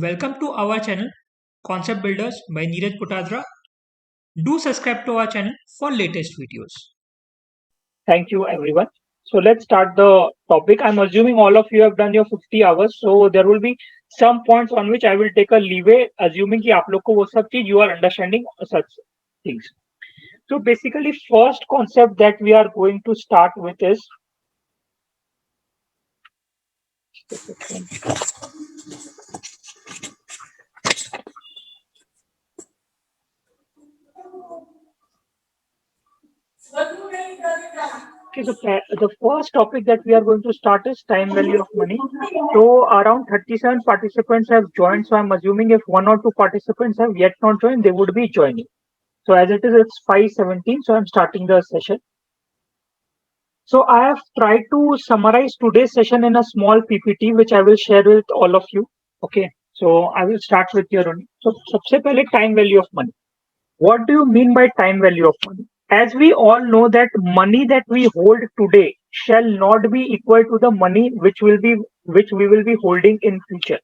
Welcome to our channel Concept Builders by Neeraj Putadra. Do subscribe to our channel for latest videos. Thank you, everyone. So let's start the topic. I'm assuming all of you have done your 50 hours, so there will be some points on which I will take a leeway, assuming कि आप लोग को वो सब चीज you are understanding such things. So basically, first concept that we are going to start with is okay. So the first topic that we are going to start is time value of money. So around 37 participants have joined. So I'm assuming if one or two participants have yet not joined, they would be joining. So as it is, it's 5:17. So I'm starting the session. So I have tried to summarize today's session in a small PPT, which I will share with all of you. Okay. So I will start with your own. So सबसे पहले time value of money. What do you mean by time value of money? As we all know that money that we hold today shall not be equal to the money which we will be holding in future.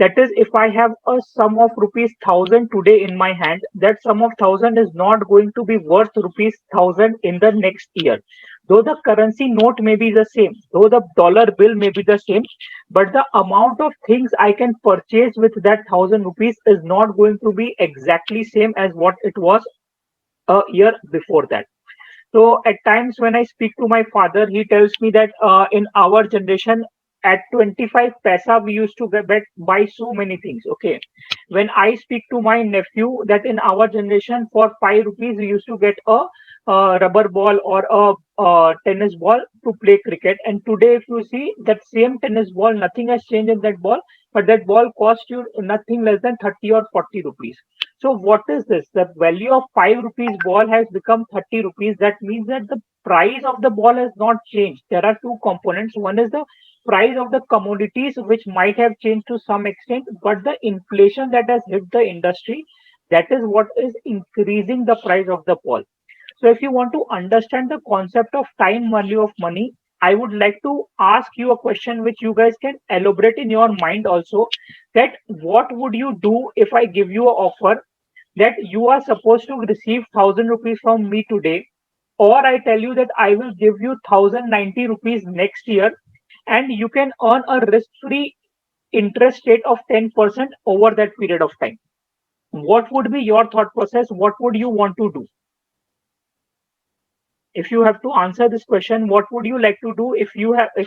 That is, if I have a sum of rupees 1,000 today in my hand, that sum of 1,000 is not going to be worth rupees 1,000 in the next year. Though the currency note may be the same, though the dollar bill may be the same, but the amount of things I can purchase with that 1,000 rupees is not going to be exactly same as what it was a year before that. So at times when I speak to my father, he tells me that in our generation, at 25 paisa, we used to buy so many things. Okay. When I speak to my nephew, that in our generation, for 5 rupees, we used to get a rubber ball or a tennis ball to play cricket. And today, if you see that same tennis ball, nothing has changed in that ball, but that ball cost you nothing less than 30 or 40 rupees. So what is this? The value of 5 rupees ball has become 30 rupees. That means that the price of the ball has not changed. There are two components. One is the price of the commodities, which might have changed to some extent, but the inflation that has hit the industry, that is what is increasing the price of the ball. So if you want to understand the concept of time value of money, I would like to ask you a question which you guys can elaborate in your mind also, that what would you do if I give you an offer that you are supposed to receive 1,000 rupees from me today, or I tell you that I will give you 1,090 rupees next year, and you can earn a risk-free interest rate of 10% over that period of time. What would be your thought process? What would you want to do? If you have to answer this question, what would you like to do if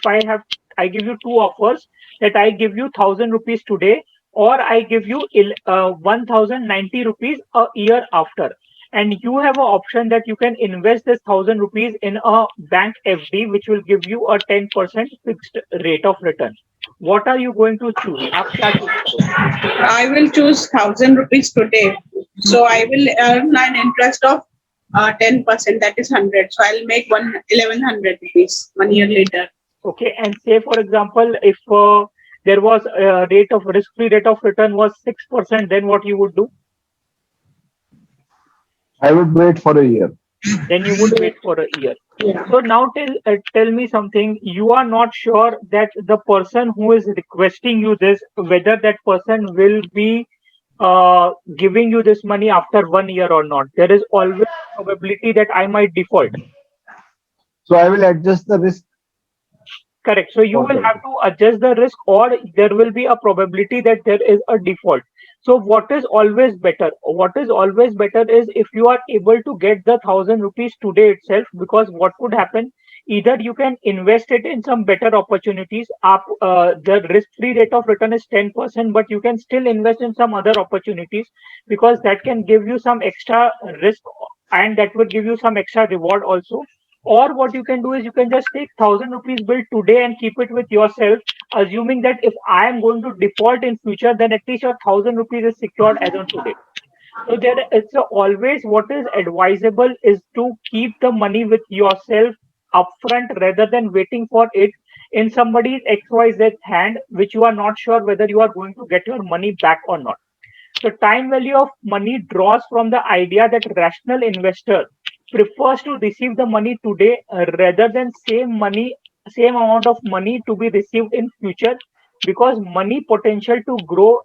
I give you two offers, that I give you 1,000 rupees today, or I give you 1,090 rupees a year after, and you have an option that you can invest this 1,000 rupees in a bank FD, which will give you a 10% fixed rate of return. What are you going to choose? आप क्या choose करोगे? I will choose 1,000 rupees today. So I will earn an interest of 10%, that is 100. So I'll make 1,100 rupees 1 year later. Okay, and say for example, if there was a rate of risk-free rate of return was 6%, then what you would do? I would wait for a year. Then you would wait for a year. Yeah. So now tell me something. You are not sure that the person who is requesting you this, whether that person will be giving you this money after 1 year or not. There is always a probability that I might default. So I will adjust the risk. Correct. So you will have to adjust the risk, or there will be a probability that there is a default. So what is always better? What is always better is if you are able to get the 1,000 rupees today itself, because what could happen? Either you can invest it in some better opportunities. The risk-free rate of return is 10%, but you can still invest in some other opportunities, because that can give you some extra risk, and that will give you some extra reward also. Or what you can do is you can just take 1,000 rupees bill today and keep it with yourself, assuming that if I am going to default in future, then at least your 1,000 rupees is secured as on today. So always what is advisable is to keep the money with yourself upfront rather than waiting for it in somebody's XYZ hand, which you are not sure whether you are going to get your money back or not. The time value of money draws from the idea that rational investor prefers to receive the money today rather than same amount of money to be received in future, because money potential to grow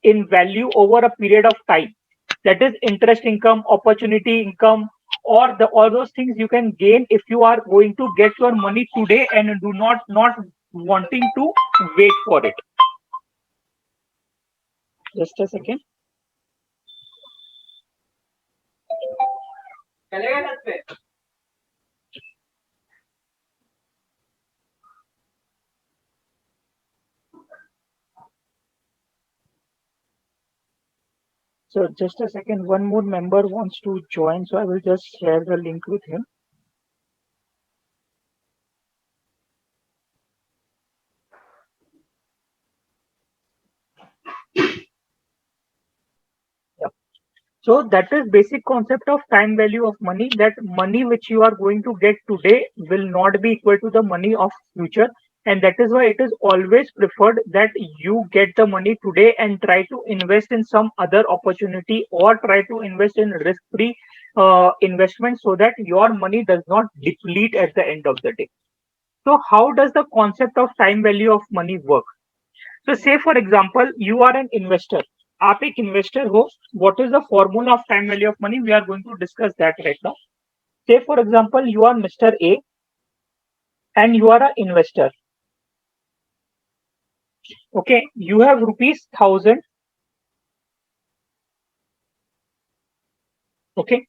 in value over a period of time. That is interest income, opportunity income, or all those things you can gain if you are going to get your money today and do not wanting to wait for it. Just a second. So just a second, one more member wants to join, so I will just share the link with him. Yeah. So that is basic concept of time value of money, that money which you are going to get today will not be equal to the money of future. And that is why it is always preferred that you get the money today and try to invest in some other opportunity or try to invest in risk-free investment so that your money does not deplete at the end of the day. So how does the concept of time value of money work? So say for example, you are an investor. आप एक investor हो. What is the formula of time value of money? We are going to discuss that right now. Say for example, you are Mr. A and you are an investor. Okay, you have rupees 1,000. Okay,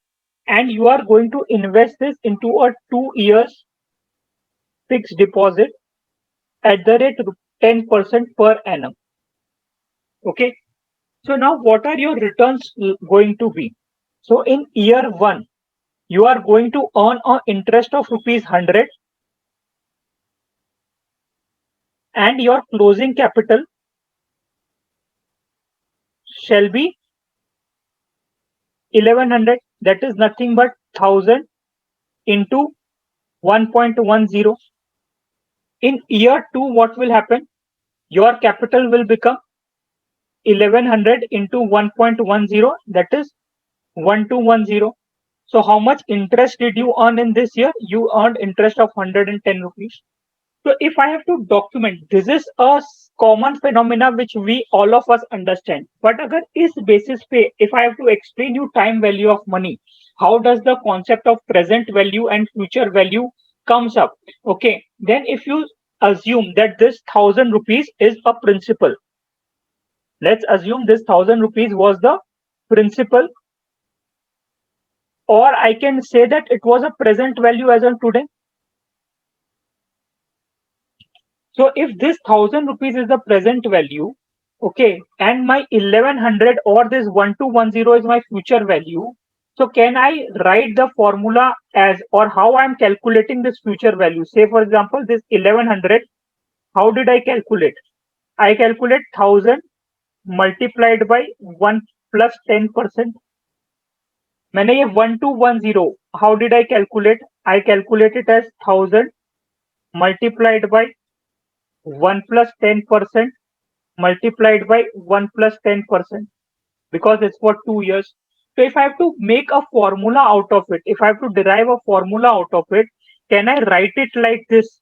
and you are going to invest this into a 2 years fixed deposit at the rate 10% per annum. Okay, so now what are your returns going to be? So in year 1, you are going to earn an interest of rupees 100 and your closing capital shall be 1100. That is nothing but 1000 into 1.10. In year 2, what will happen? Your capital will become 1100 into 1.10, that is 1210. So how much interest did you earn in this year? You earned interest of 110 rupees. So if I have to document, this is a common phenomena which we all of us understand. But agar is basis pe, if I have to explain you time value of money, how does the concept of present value and future value comes up? Okay, then if you assume that this 1,000 rupees is a principal, let's assume this 1,000 rupees was the principal, or I can say that it was a present value as on today. So if this 1,000 rupees is the present value, okay, and my 1100 or this 1210 is my future value, so can I write the formula as, or how I am calculating this future value? Say for example, this 1100, how did I calculate? I calculate 1,000 multiplied by 1 plus 10%. मैंने ये 1210, how did I calculate? I calculate it as 1,000 multiplied by 1 plus 10% multiplied by 1 plus 10% because it's for 2 years. So if I have to make a formula out of it, if I have to derive a formula out of it, can I write it like this?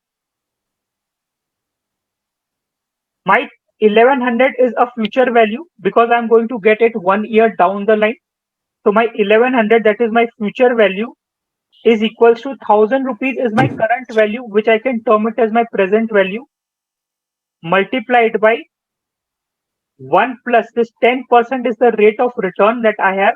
My 1100 is a future value because I'm going to get it 1 year down the line. So my 1100, that is my future value, is equals to 1,000 rupees is my current value, which I can term it as my present value, multiplied by 1 plus this 10% is the rate of return that I have,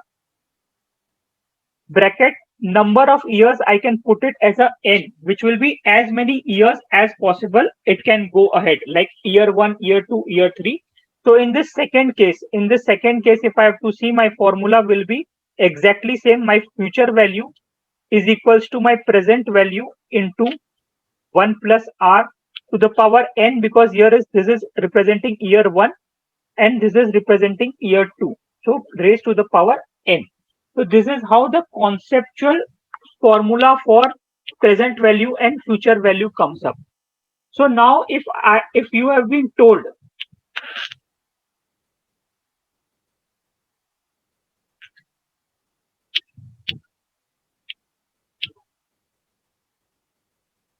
bracket number of years I can put it as a n, which will be as many years as possible it can go ahead, like year 1, year 2, year 3. So in this second case, if I have to see, my formula will be exactly same. My future value is equals to my present value into 1 plus r to the power n, because here this is representing year 1 and this is representing year 2. So raised to the power n. So this is how the conceptual formula for present value and future value comes up. So now if you have been told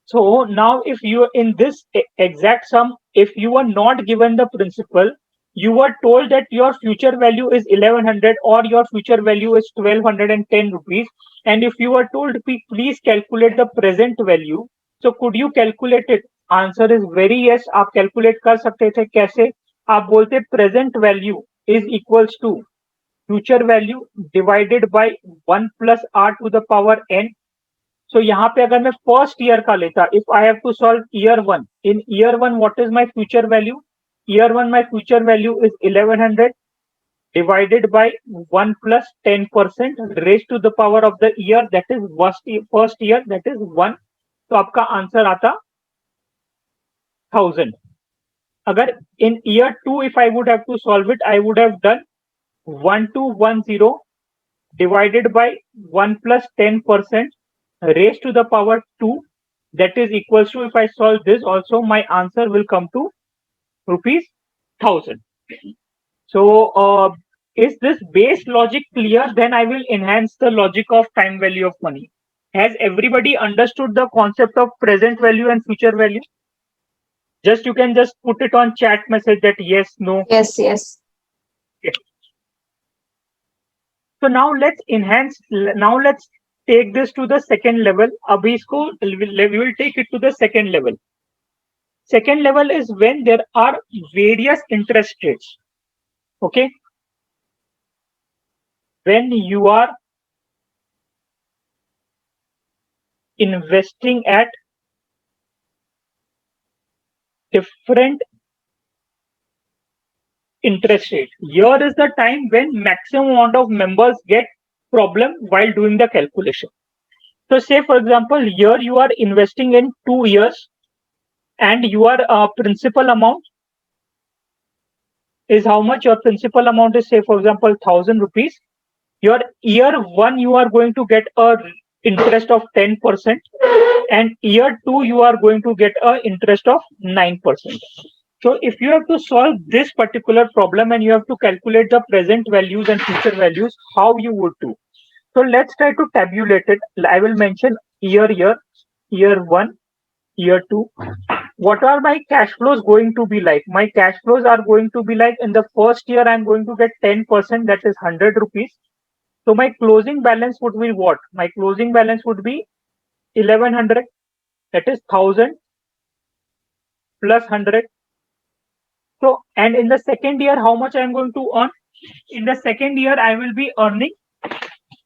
so now if you in this exact sum, if you are not given the principal, you were told that your future value is 1100 or your future value is 1210 rupees, and if you were told please calculate the present value, so could you calculate it? Answer is very yes, आप calculate कर सकते थे. कैसे? आप बोलते present value is equals to future value divided by 1 plus r to the power n. So यहाँ पे अगर मैं फर्स्ट ईयर का लेता, if I have to solve year 1, in year 1 what is my future value? Year 1 my future value is 1100 divided by 1 plus 10% raised to the power of the year, that is first year, that is 1. तो आपका answer आता 1000. अगर in year 2 if I would have to solve it, I would have done 1210 divided by 1 plus 10% raised to the power 2, that is equals to, if I solve this also, my answer will come to rupees 1000. So is this base logic clear? Then I will enhance the logic of time value of money. Has everybody understood the concept of present value and future value? Just you can just put it on chat message that yes, no. Yes, yes. So now let's enhance. Now let's take this to the second level. Abhi isko we will take it to the second level. Second level is when there are various interest rates. Okay. When you are investing at different interest rate. Here is the time when maximum amount of members get problem while doing the calculation. So say for example, here you are investing in 2 years and your principal amount is how much? Your principal amount is, say for example, 1000 rupees. Your year 1 you are going to get a interest of 10%, and year 2 you are going to get a interest of 9%. So if you have to solve this particular problem and you have to calculate the present values and future values, how you would do? So let's try to tabulate it. I will mention year 1, year 2. What are my cash flows going to be like? My cash flows are going to be like, in the first year I'm going to get 10%, that is 100 rupees. So my closing balance would be what? My closing balance would be 1100, that is 1000 plus 100. So, and in the second year, how much I am going to earn? In the second year, I will be earning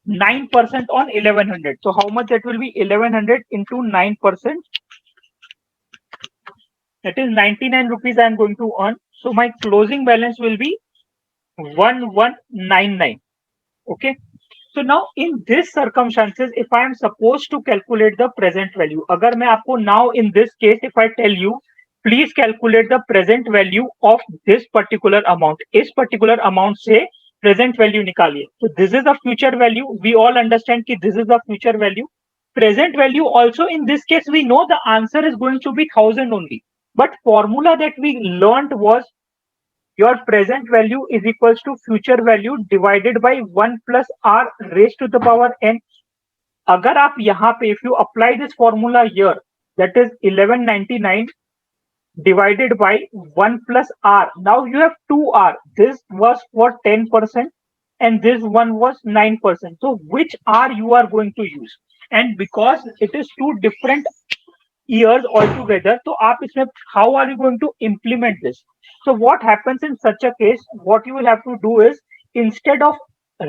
9% on 1100. So how much that will be? 1100 into 9%. That is 99 rupees I am going to earn. So my closing balance will be 1199. Okay. So now in this circumstances, if I am supposed to calculate the present value, agar main aapko now in this case, if I tell you, please calculate the present value of this particular amount. इस particular amount से present value निकालिए. So this is the future value. We all understand कि this is the future value. Present value also in this case we know the answer is going to be 1000 only. But formula that we learned was your present value is equals to future value divided by 1 plus r raised to the power n. अगर आप यहाँ पे, if you apply this formula here, that is 1199 divided by 1 plus r. Now you have 2r. This was for 10% and this one was 9%. So which r you are going to use? And because it is two different years altogether, so aap isme, how are you going to implement this? So what happens in such a case, what you will have to do is, instead of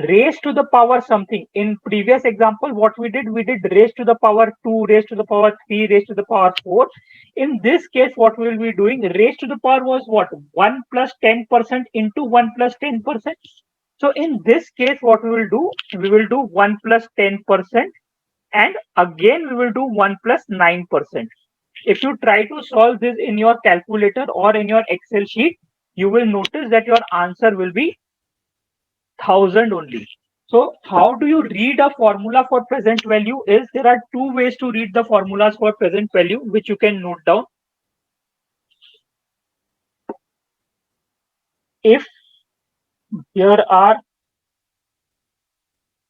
raised to the power something, in previous example what we did raised to the power 2, raised to the power 3, raised to the power 4. In this case what we will be doing, raised to the power was what? 1 plus 10% into 1 plus 10%. So in this case what we will do, 1 plus 10% and again we will do 1 plus 9%. If you try to solve this in your calculator or in your Excel sheet, you will notice that your answer will be 1000 only. So how do you read a formula for present value? Is there are two ways to read the formulas for present value, which you can note down. If there are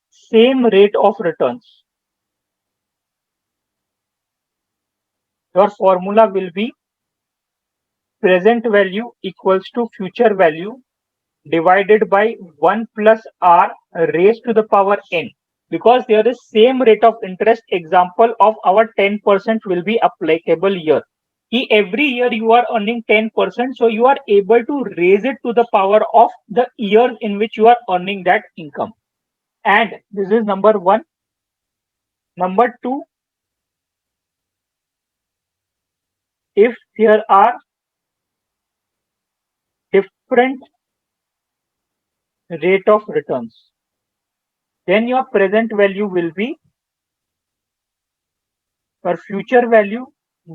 same rate of returns, your formula will be present value equals to future value divided by 1 plus r raised to the power n. Because there is same rate of interest, example of our 10% will be applicable here. Every year you are earning 10%, so you are able to raise it to the power of the years in which you are earning that income. And this is number one. Number two, if there are different rate of returns, then your present value will be your future value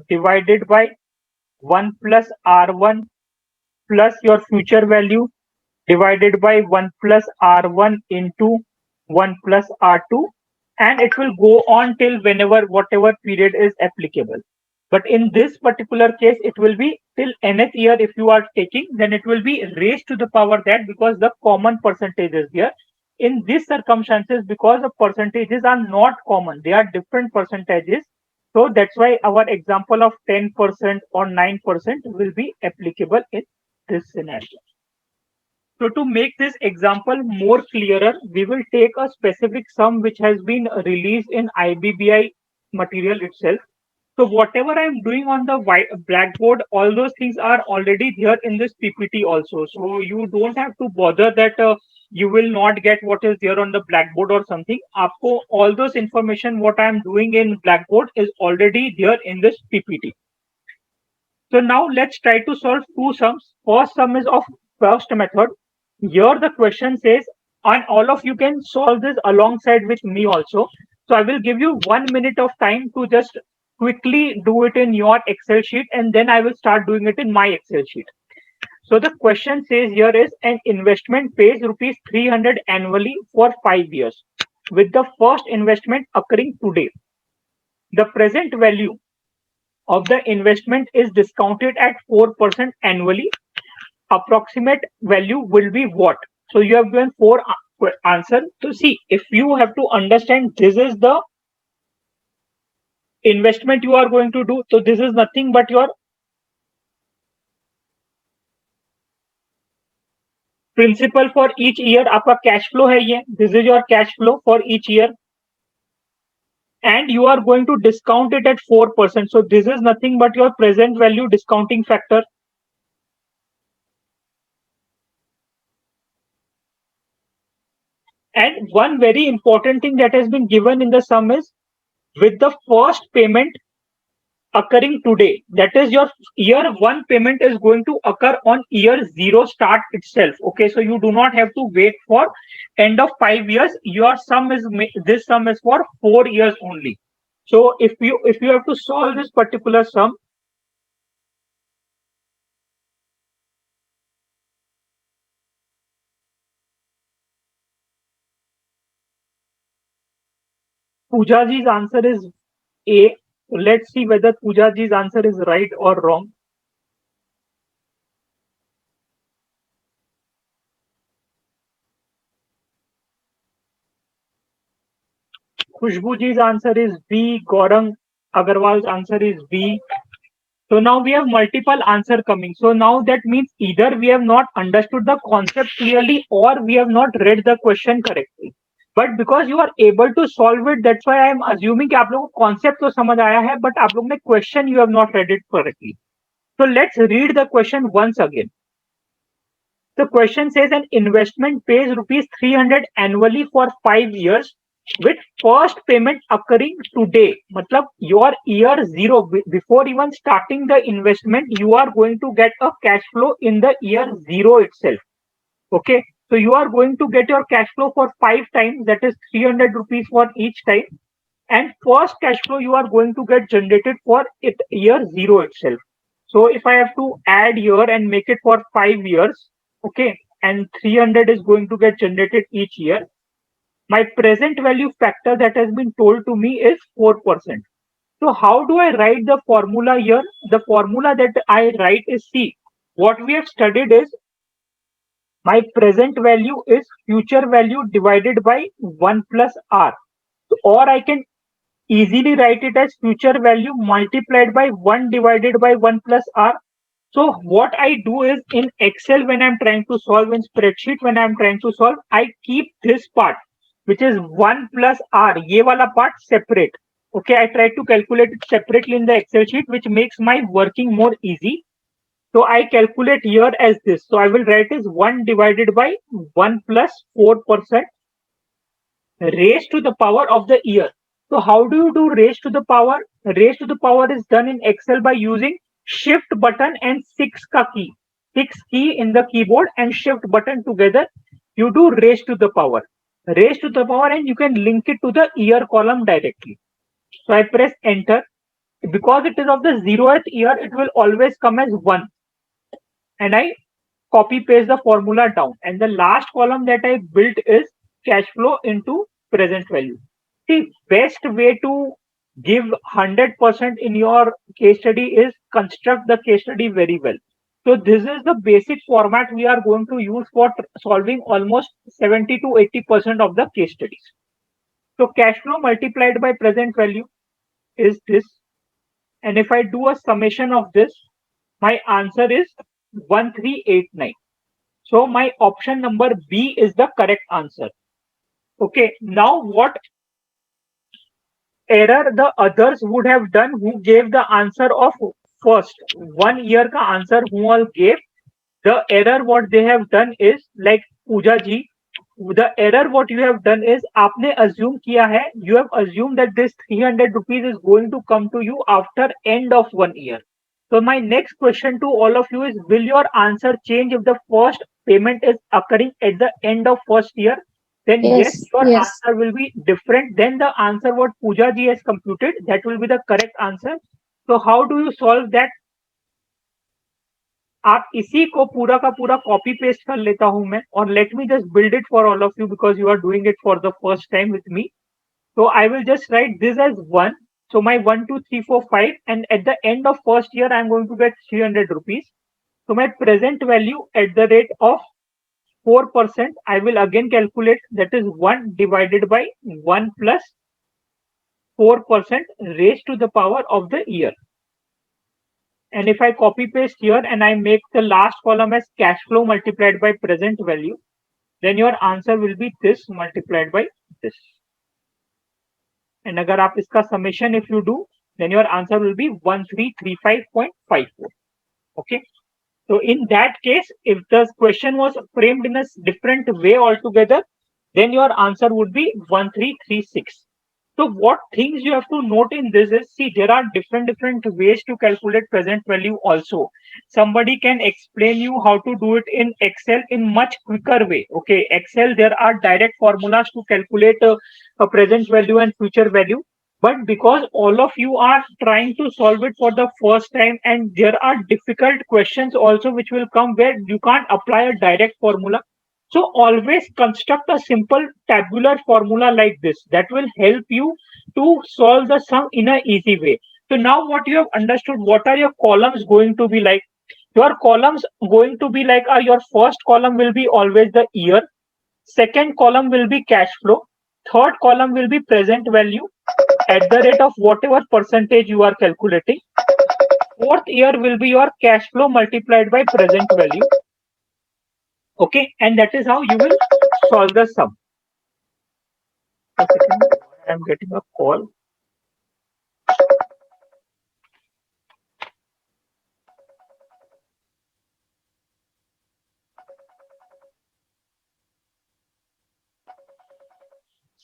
divided by 1 plus R1 plus your future value divided by 1 plus R1 into 1 plus R2, and it will go on till whatever period is applicable. But in this particular case, it will be till nth year if you are taking, then it will be raised to the power that, because the common percentage is here. In these circumstances, because the percentages are not common, they are different percentages. So that's why our example of 10% or 9% will be applicable in this scenario. So to make this example more clearer, we will take a specific sum which has been released in IBBI material itself. So whatever I'm doing on the blackboard, all those things are already there in this PPT also. So you don't have to bother that you will not get what is there on the blackboard or something. Aapko all those information what I'm doing in blackboard is already there in this PPT. So now let's try to solve two sums. First sum is of first method. Here the question says, and all of you can solve this alongside with me also. So I will give you 1 minute of time to just quickly do it in your Excel sheet, and then I will start doing it in my Excel sheet. So the question says here is an investment pays rupees 300 annually for 5 years with the first investment occurring today. The present value of the investment is discounted at 4% annually. Approximate value will be what? So you have given four answer. So see, if you have to understand this is the investment you are going to do, so this is nothing but your principal for each year. आपका cash flow है ये. This is your cash flow for each year, and you are going to discount it at 4%. So this is nothing but your present value discounting factor. And one very important thing that has been given in the sum is with the first payment occurring today. That is your year one payment is going to occur on year zero start itself. Okay, so you do not have to wait for end of 5 years. Your sum is this sum is for 4 years only. So if you have to solve this particular sum, Pooja ji's answer is A. Let's see whether Pooja ji's answer is right or wrong. Khushbu ji's answer is B. Gaurang Agarwal's answer is B. So now we have multiple answer coming. So now that means either we have not understood the concept clearly or we have not read the question correctly. But because you are able to solve it, that's why I am assuming कि आप लोगों को concept तो समझ आया है, but आप लोगों ने question you have not read it correctly. So let's read the question once again. The question says an investment pays rupees 300 annually for 5 years with first payment occurring today. Matlab your year zero, before even starting the investment, you are going to get a cash flow in the year zero itself. Okay, so you are going to get your cash flow for 5 times, that is 300 rupees for each time, and first cash flow you are going to get generated for it year zero itself. So if I have to add here and make it for 5 years, okay, and 300 is going to get generated each year, my present value factor that has been told to me is 4%. So how do I write the formula here? The formula that I write is C. What we have studied is my present value is future value divided by 1 plus R. So, or I can easily write it as future value multiplied by 1 divided by 1 plus R. So what I do is in Excel when I'm trying to solve, in spreadsheet when I'm trying to solve, I keep this part, which is 1 plus R, ye wala part separate. Okay, I try to calculate it separately in the Excel sheet, which makes my working more easy. So I calculate here as this. So I will write as 1 divided by 1 plus 4% raised to the power of the year. So how do you do raised to the power? Raised to the power is done in Excel by using shift button and 6 ka key. 6 key in the keyboard and shift button together. You do raised to the power. Raised to the power, and you can link it to the year column directly. So I press enter. Because it is of the 0th year, it will always come as 1. And I copy paste the formula down. And the last column that I built is cash flow into present value. The best way to give 100% in your case study is construct the case study very well. So this is the basic format we are going to use for solving almost 70 to 80% of the case studies. So cash flow multiplied by present value is this. And if I do a summation of this, my answer is 1389. So my option number B is the correct answer. Okay, now what error the others would have done who gave the answer of first 1 year ka answer who all gave, the error what they have done is like Pooja ji, the error what you have done is आपने assume किया है, you have assumed that this 300 rupees is going to come to you after end of 1 year. So my next question to all of you is, will your answer change if the first payment is occurring at the end of first year? Then yes, your answer will be different than the answer what Pooja ji has computed. That will be the correct answer. So how do you solve that? आप इसी को पूरा का पूरा copy paste कर लेता हूं मैं, और let me just build it for all of you because you are doing it for the first time with me. So I will just write this as 1. So my 1, 2, 3, 4, 5, and at the end of first year, I'm going to get 300 rupees. So my present value at the rate of 4%, I will again calculate, that is 1 divided by 1 plus 4% raised to the power of the year. And if I copy paste here and I make the last column as cash flow multiplied by present value, then your answer will be this multiplied by this. And agar aap iska summation if you do, then your answer will be 1335.54. Okay. So in that case, if the question was framed in a different way altogether, then your answer would be 1336. So what things you have to note in this is, see, there are different ways to calculate present value also. Somebody can explain you how to do it in Excel in much quicker way. Okay, Excel, there are direct formulas to calculate a present value and future value. But because all of you are trying to solve it for the first time, and there are difficult questions also which will come where you can't apply a direct formula. So always construct a simple tabular formula like this that will help you to solve the sum in an easy way. So now what you have understood, what are your columns going to be like? Your columns going to be like, your first column will be always the year. Second column will be cash flow. Third column will be present value at the rate of whatever percentage you are calculating. Fourth year will be your cash flow multiplied by present value. Okay, and that is how you will solve the sum. I'm getting a call.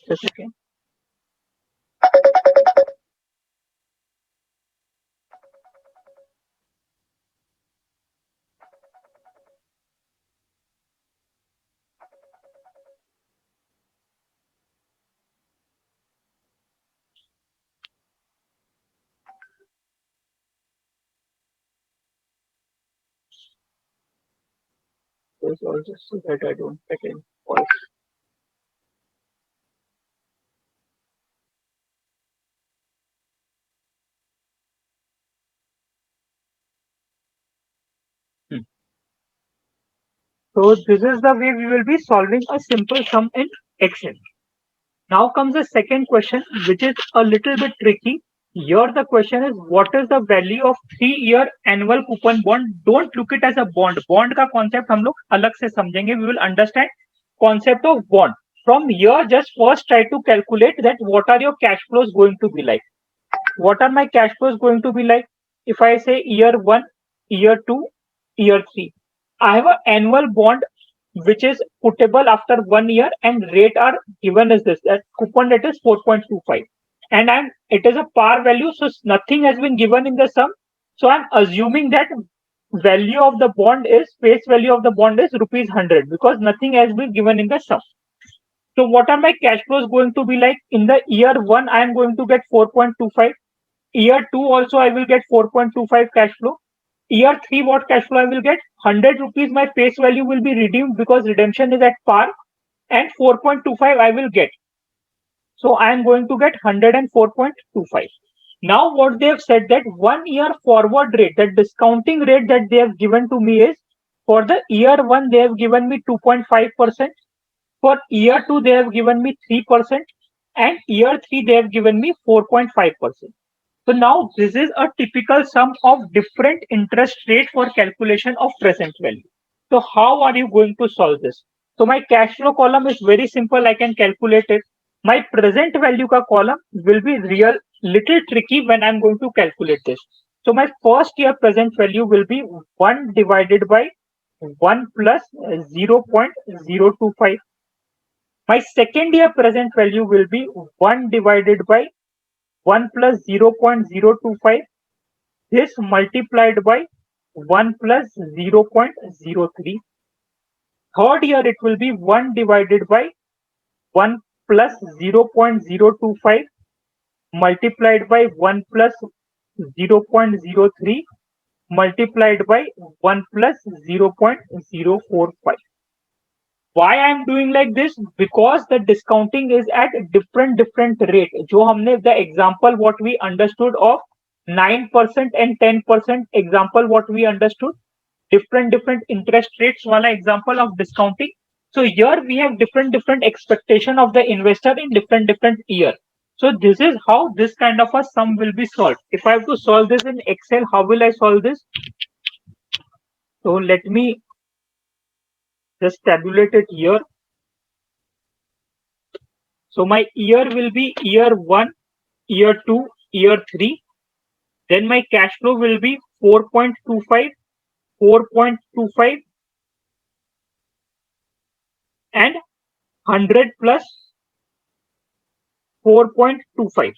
Just a second. There's also so that I don't get any calls. So this is the way we will be solving a simple sum in Excel. Now comes the second question, which is a little bit tricky. Here the question is, what is the value of 3-year annual coupon bond? Don't look it as a bond. Bond का concept हम लोग अलग से समझेंगे. We will understand concept of bond. From here, just first try to calculate that what are your cash flows going to be like. What are my cash flows going to be like? If I say year 1, year 2, year 3, I have an annual bond which is puttable after 1 year, and rate are given as this, that coupon rate is 4.25, and it is a par value, so nothing has been given in the sum. So I'm assuming that value of the bond is, face value of the bond is rupees 100, because nothing has been given in the sum. So what are my cash flows going to be like? In the year 1, I am going to get 4.25. Year 2 also I will get 4.25 cash flow. Year 3, what cash flow I will get? 100 rupees my face value will be redeemed because redemption is at par, and 4.25 I will get. So I am going to get 104.25. Now what they have said, that 1 year forward rate, that discounting rate that they have given to me is, for the year 1 they have given me 2.5%, for year 2 they have given me 3%, and year 3 they have given me 4.5%. So now this is a typical sum of different interest rate for calculation of present value. So how are you going to solve this? So my cash flow column is very simple. I can calculate it. My present value ka column will be little tricky when I'm going to calculate this. So my first year present value will be 1 divided by 1 plus 0.025. My second year present value will be 1 divided by 1 plus 0.025, this multiplied by 1 plus 0.03. Third year it will be 1 divided by 1 plus 0.025 multiplied by 1 plus 0.03 multiplied by 1 plus 0.045. Why I am doing like this? Because the discounting is at different rate. जो हमने the example what we understood of 9% and 10% example what we understood, different interest rates wala example of discounting. So here we have different expectation of the investor in different year. So this is how this kind of a sum will be solved. If I have to solve this in Excel, how will I solve this? So let me just tabulate it here. So my year will be year 1, year 2, year 3. Then my cash flow will be 4.25, 4.25, and 100 plus 4.25.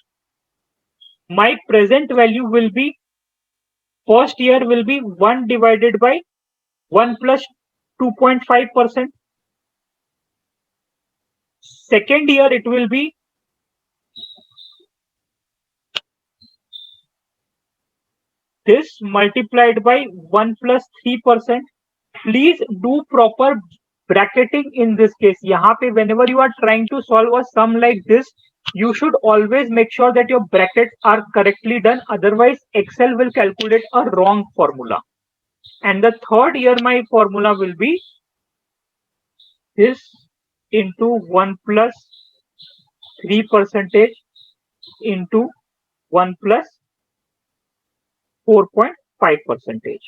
My present value will be, first year will be 1 divided by 1 plus 2.5%. Second year it will be this multiplied by 1 plus 3%. Please do proper bracketing in this case. यहाँ पे whenever you are trying to solve a sum like this, you should always make sure that your brackets are correctly done. Otherwise, Excel will calculate a wrong formula. And the third year, my formula will be this into 1 plus 3% into 1 plus 4.5%.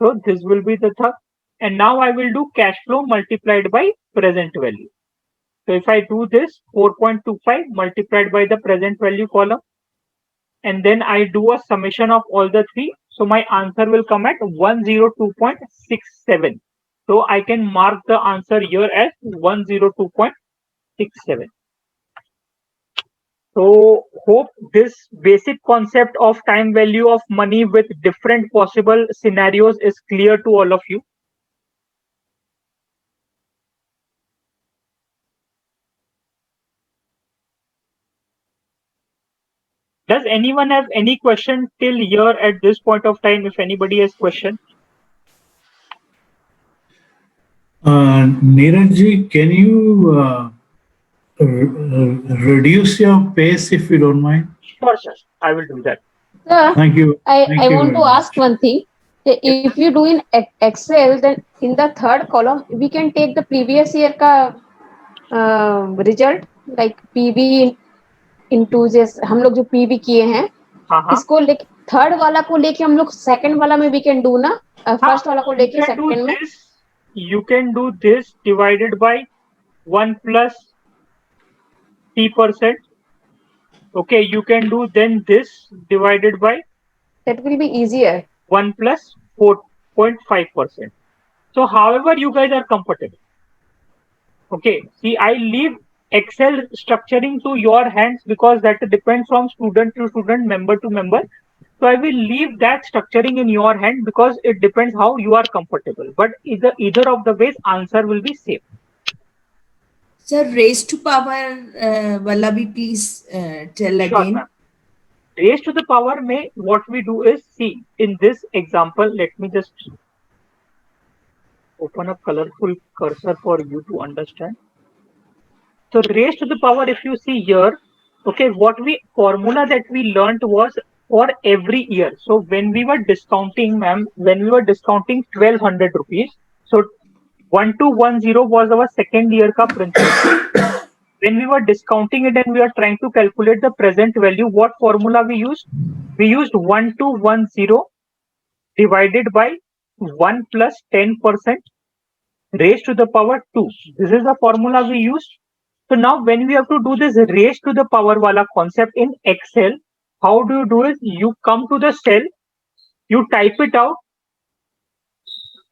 So this will be the third. And now I will do cash flow multiplied by present value. So if I do this 4.25 multiplied by the present value column, and then I do a summation of all the three, so my answer will come at 102.67. So I can mark the answer here as 102.67. So hope this basic concept of time value of money with different possible scenarios is clear to all of you. Does anyone have any question till here at this point of time? If anybody has question. Neeraj, can you reduce your pace if you don't mind? Sure, sir. I will do that. Sir, Thank you. I Thank you want very to ask much. one thing. If you do in Excel, then in the third column, we can take the previous year ka result, like PV into जैसे हम लोग जो PV किए हैं हाँ हाँ इसको लेके थर्ड वाला को लेके हम लोग सेकंड वाला में भी कैन डू ना, फर्स्ट वाला को you लेके can do सेकंड में. this. You can do this divided by 1 plus T%. Okay, you can do then this divided by That will be easier. 1 plus 4.5%. So however you guys are comfortable. Okay, see, I leave Excel structuring to your hands because that depends from student to student, member to member. So I will leave that structuring in your hand because it depends how you are comfortable. But either of the ways, answer will be same. Sir, raised to power wala bhi please tell Sure, again. ma'am. Raised to the power may, what we do is, see, in this example, let me just open a colorful cursor for you to understand. So raised to the power, if you see here, okay, formula that we learned was for every year. So when we were discounting, ma'am, when we were discounting 1200 rupees, so 1210 was our second year ka principal. When we were discounting it and we are trying to calculate the present value, what formula we used? We used 1210 divided by 1 plus 10% raised to the power 2. This is the formula we used. So now when we have to do this raised to the power wala concept in Excel, how do you do it? You come to the cell, you type it out,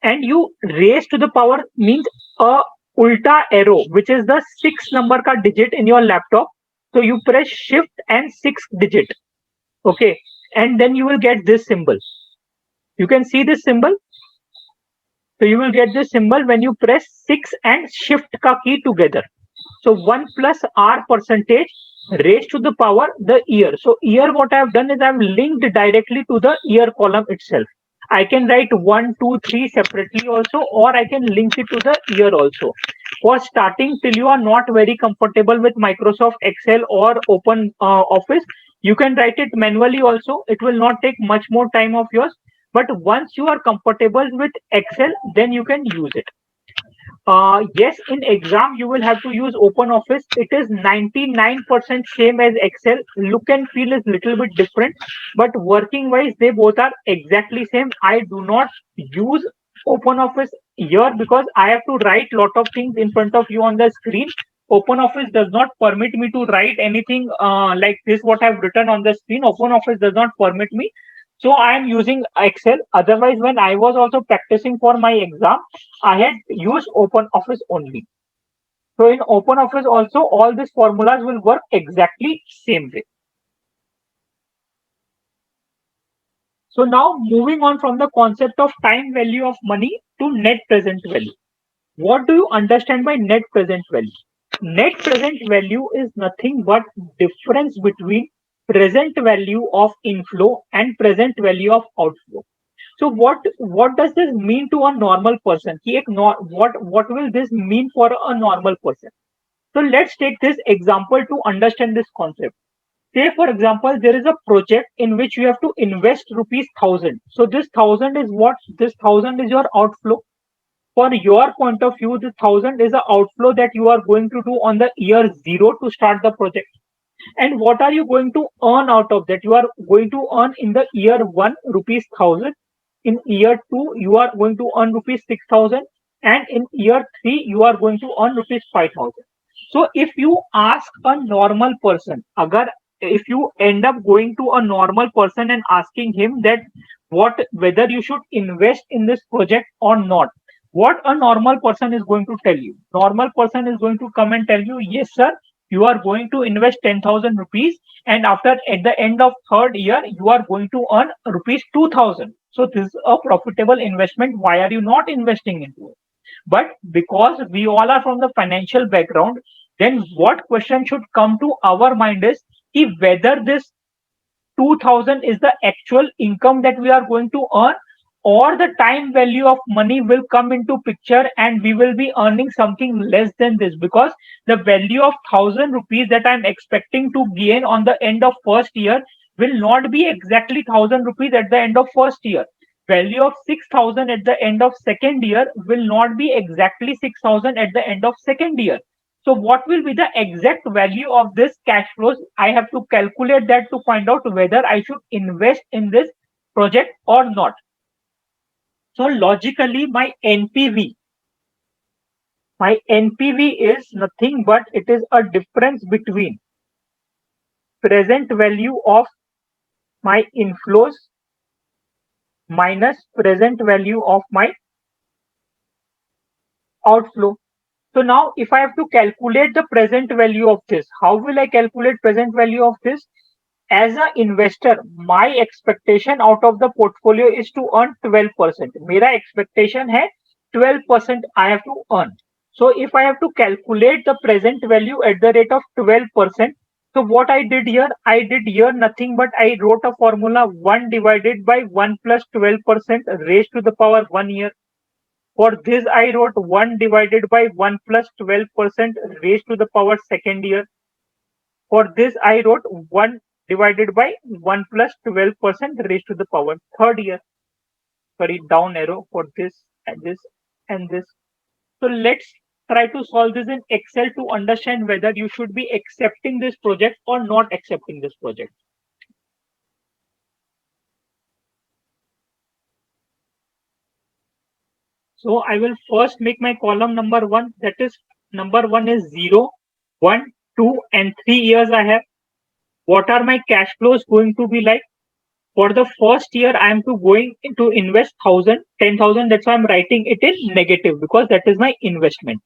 and you raise to the power means a ulta arrow, which is the 6 number ka digit in your laptop. So you press shift and 6 digit. Okay. And then you will get this symbol. You can see this symbol. So you will get this symbol when you press 6 and shift ka key together. So 1 plus R percentage raised to the power the year. So year, what I have done is I have linked directly to the year column itself. I can write 1, 2, 3 separately also, or I can link it to the year also. For starting, till you are not very comfortable with Microsoft Excel or Open Office, you can write it manually also. It will not take much more time of yours. But once you are comfortable with Excel, then you can use it. Yes, in exam you will have to use Open Office. It is 99% same as Excel. Look and feel is little bit different, but working wise they both are exactly same. I do not use Open Office here because I have to write lot of things in front of you on the screen. Open Office does not permit me to write anything like this what I've written on the screen. Open Office does not permit me. So I am using Excel. Otherwise, when I was also practicing for my exam, I had used Open Office only. So in Open Office also, all these formulas will work exactly same way. So now moving on from the concept of time value of money to net present value. What do you understand by net present value? Net present value is nothing but difference between present value of inflow and present value of outflow. So what does this mean to a normal person? What will this mean for a normal person? So let's take this example to understand this concept. Say for example, there is a project in which you have to invest rupees 1000. So this 1000 is what? This 1000 is your outflow. For your point of view, this 1000 is the outflow that you are going to do on the year 0 to start the project. And what are you going to earn out of that? You are going to earn in the year 1 rupees 1000. In year 2, you are going to earn rupees 6000. And in year 3, you are going to earn rupees 5000. So if you ask a normal person, if you end up going to a normal person and asking him that whether you should invest in this project or not, what a normal person is going to tell you? Normal person is going to come and tell you, yes, sir, you are going to invest 10,000 rupees, and at the end of third year, you are going to earn rupees 2,000. So this is a profitable investment. Why are you not investing into it? But because we all are from the financial background, then what question should come to our mind is whether this 2,000 is the actual income that we are going to earn, or the time value of money will come into picture and we will be earning something less than this, because the value of 1,000 rupees that I'm expecting to gain on the end of first year will not be exactly 1,000 rupees at the end of first year. Value of 6,000 at the end of second year will not be exactly 6,000 at the end of second year. So what will be the exact value of this cash flows? I have to calculate that to find out whether I should invest in this project or not. So logically, my NPV is nothing but it is a difference between present value of my inflows minus present value of my outflow. So now if I have to calculate the present value of this, how will I calculate present value of this? As an investor, my expectation out of the portfolio is to earn 12%. मेरा expectation है 12% I have to earn. So if I have to calculate the present value at the rate of 12%, so what I did here nothing but I wrote a formula 1 divided by 1 plus 12% raised to the power 1 year. For this I wrote 1 divided by 1 plus 12% raised to the power second year. For this I wrote 1 divided by 1 plus 12% raised to the power third year. Sorry, down arrow for this and this and this. So let's try to solve this in Excel to understand whether you should be accepting this project or not accepting this project. So I will first make my column number 1, that is number 1 is 0, 1, 2 and 3 years I have. What are my cash flows going to be like? For the first year, I am going to invest 10,000. That's why I'm writing it in negative because that is my investment.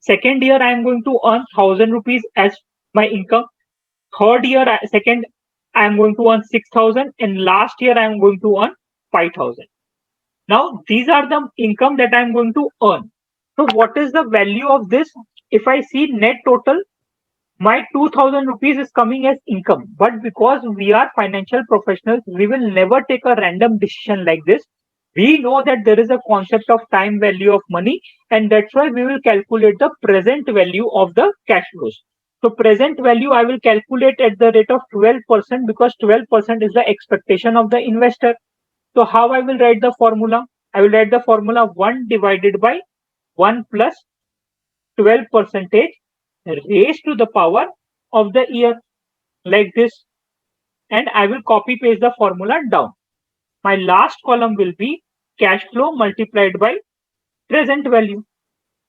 Second year, I am going to earn 1,000 rupees as my income. Third year, I am going to earn 6,000, and last year I am going to earn 5,000. Now, these are the income that I am going to earn. So what is the value of this? If I see net total, my 2,000 rupees is coming as income. But because we are financial professionals, we will never take a random decision like this. We know that there is a concept of time value of money, and that's why we will calculate the present value of the cash flows. So present value I will calculate at the rate of 12% because 12% is the expectation of the investor. So how I will write the formula? I will write the formula 1 divided by 1 plus 12% raised to the power of the year, like this, and I will copy paste the formula down. My last column will be cash flow multiplied by present value.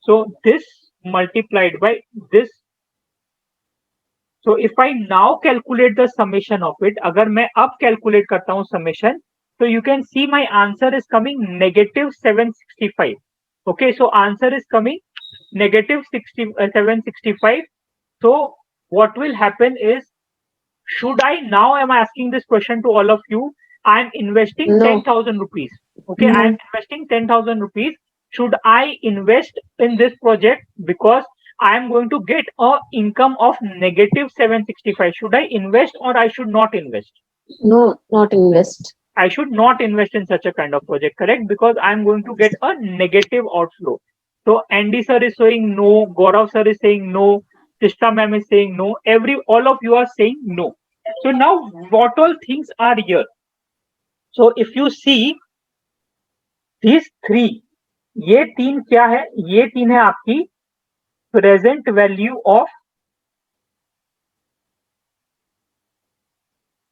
So this multiplied by this. So if I now calculate the summation of it, अगर मैं अब calculate करता हूँ summation, so you can see my answer is coming negative 765. Okay, so answer is coming negative 765. So what will happen is, should I now, am I asking this question to all of you, I am investing No. 10,000 rupees. Okay, No. I am investing 10,000 rupees. Should I invest in this project because I am going to get a income of negative 765? Should I invest or I should not invest? No, not invest. I should not invest in such a kind of project, correct? Because I'm going to get a negative outflow. So Andy sir is saying no, Gaurav sir is saying no, Tishta ma'am is saying no, all of you are saying no. So now what all things are here? So if you see these three, ये तीन क्या है? ये तीन है आपकी present value of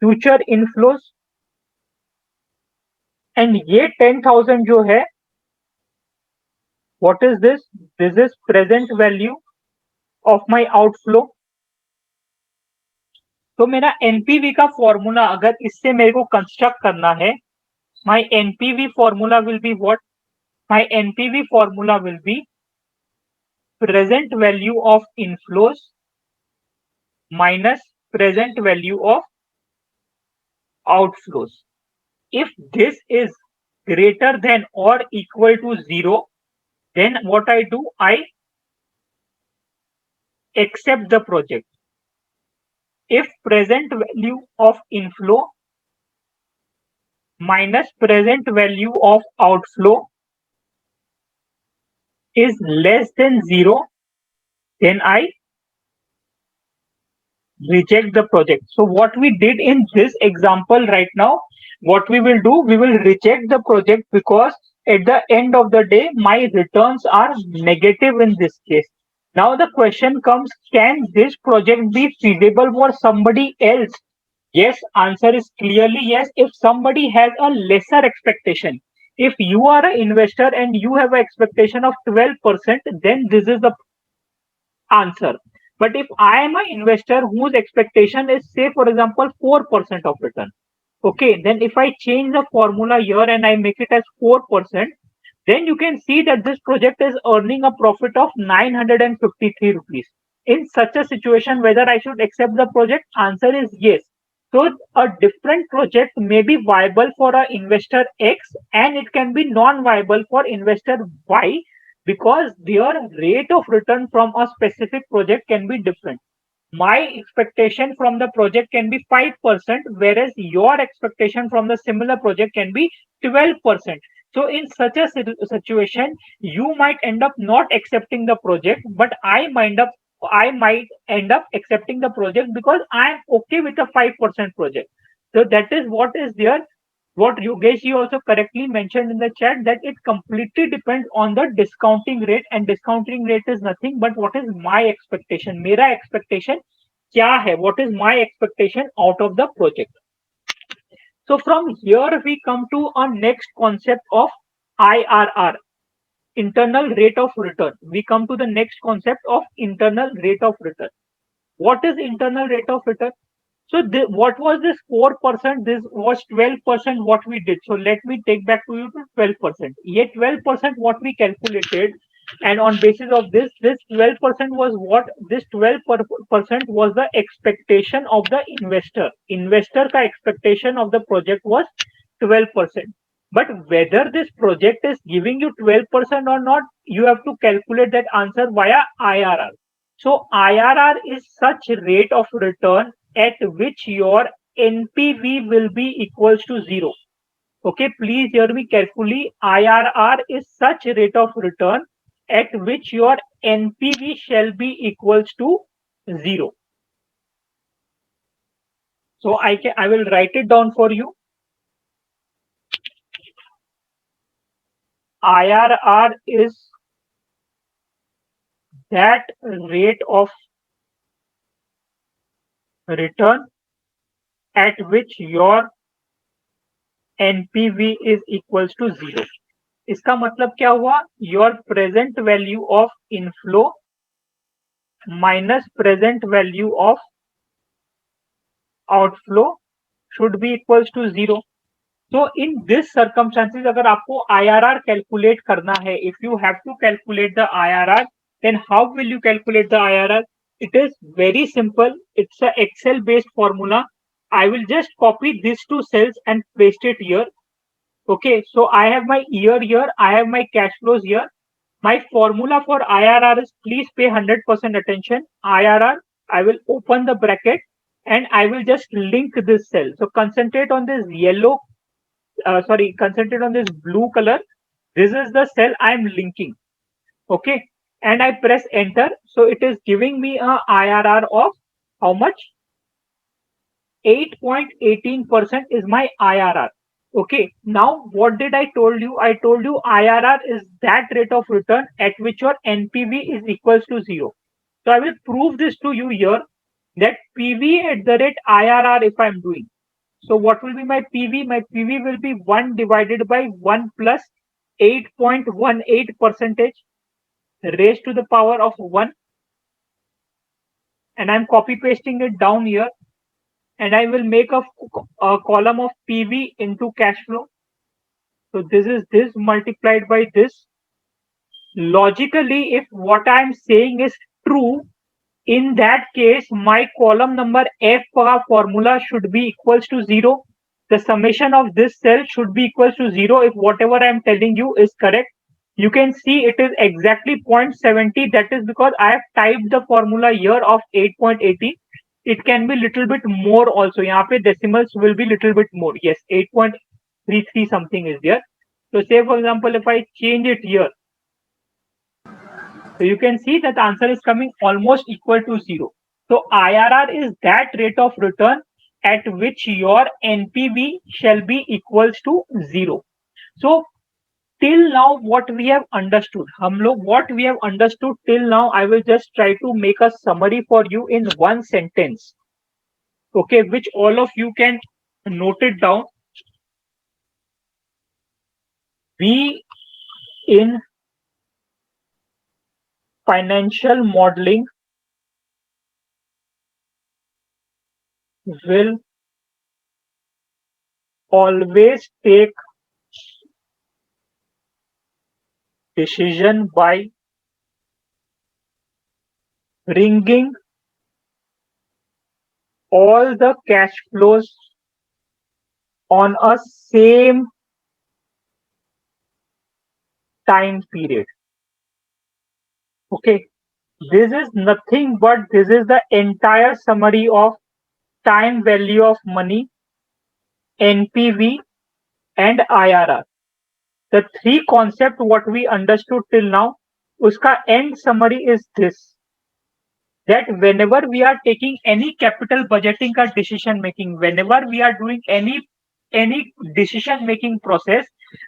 future inflows, and ये 10,000 जो है, what is this? This is present value of my outflow. तो मेरा NPV का फॉर्मूला अगर इससे मेरे को कंस्ट्रक्ट करना है, my NPV formula will be what? My NPV formula will be present value of inflows minus present value of outflows. If this is greater than or equal to 0, then what I do, I accept the project. If present value of inflow minus present value of outflow is less than 0, then I reject the project. So what we did in this example right now, what we will do, we will reject the project because at the end of the day, my returns are negative in this case. Now the question comes, can this project be feasible for somebody else? Yes, answer is clearly yes if somebody has a lesser expectation. If you are an investor and you have an expectation of 12%, then this is the answer. But if I am an investor whose expectation is, say, for example, 4% of return, okay, then if I change the formula here and I make it as 4%, then you can see that this project is earning a profit of 953 rupees. In such a situation, whether I should accept the project, answer is yes. So a different project may be viable for a investor X and it can be non-viable for investor Y, because their rate of return from a specific project can be different. My expectation from the project can be 5%, whereas your expectation from the similar project can be 12%. So in such a situation, you might end up not accepting the project, but I might end up accepting the project because I am okay with a 5% project. So that is what is there. What Yogesh also correctly mentioned in the chat, that it completely depends on the discounting rate, and discounting rate is nothing but what is my expectation. मेरा expectation क्या है? What is my expectation out of the project? So from here we come to our next concept of IRR, internal rate of return. We come to the next concept of internal rate of return. What is internal rate of return? So what was this 4%? This was 12% what we did. So let me take back to you to 12%. Yet 12% what we calculated, and on basis of this 12% was what? This 12% was the expectation of the investor. Investor ka expectation of the project was 12%. But whether this project is giving you 12% or not, you have to calculate that answer via IRR. So IRR is such rate of return at which your NPV will be equals to 0. Okay, please hear me carefully. IRR is such rate of return at which your NPV shall be equals to 0. So I will write it down for you. IRR is that rate of return at which your NPV is equals to 0. इसका मतलब क्या हुआ? Your present value of inflow minus present value of outflow should be equals to 0. So in this circumstances, अगर आपको IRR calculate करना है, if you have to calculate the IRR, then how will you calculate the IRR? It is very simple. It's a Excel based formula. I will just copy these two cells and paste it here. Okay, so I have my year here, I have my cash flows here. My formula for IRR is, please pay 100% attention. IRR, I will open the bracket and I will just link this cell. So concentrate on this yellow, concentrate on this blue color. This is the cell I am linking. Okay, and I press enter. So it is giving me a IRR of how much? 8.18% is my IRR. Okay, now what did I told you? I told you IRR is that rate of return at which your NPV is equals to 0. So I will prove this to you here, that PV at the rate IRR if I'm doing. So what will be my PV? My PV will be 1 divided by 1 plus 8.18% raised to the power of 1. And I'm copy pasting it down here. And I will make a column of PV into cash flow. So this is this multiplied by this. Logically, if what I am saying is true, in that case, my column number F formula should be equals to 0. The summation of this cell should be equals to 0 if whatever I am telling you is correct. You can see it is exactly 0.70. That is because I have typed the formula here of 8.80. It can be little bit more also. यहाँ पे decimals will be little bit more. Yes, 8.33 something is there. So say for example, if I change it here, so you can see that the answer is coming almost equal to 0. So IRR is that rate of return at which your NPV shall be equals to 0. So till now what we have understood, हम लोग what we have understood till now, I will just try to make a summary for you in one sentence, okay, which all of you can note it down. We in financial modeling will always take decision by bringing all the cash flows on a same time period. Okay, this is nothing but this is the entire summary of time value of money, NPV and IRR. The three concepts what we understood till now, uska end summary is this, that whenever we are taking any capital budgeting ka decision making, whenever we are doing any decision making process,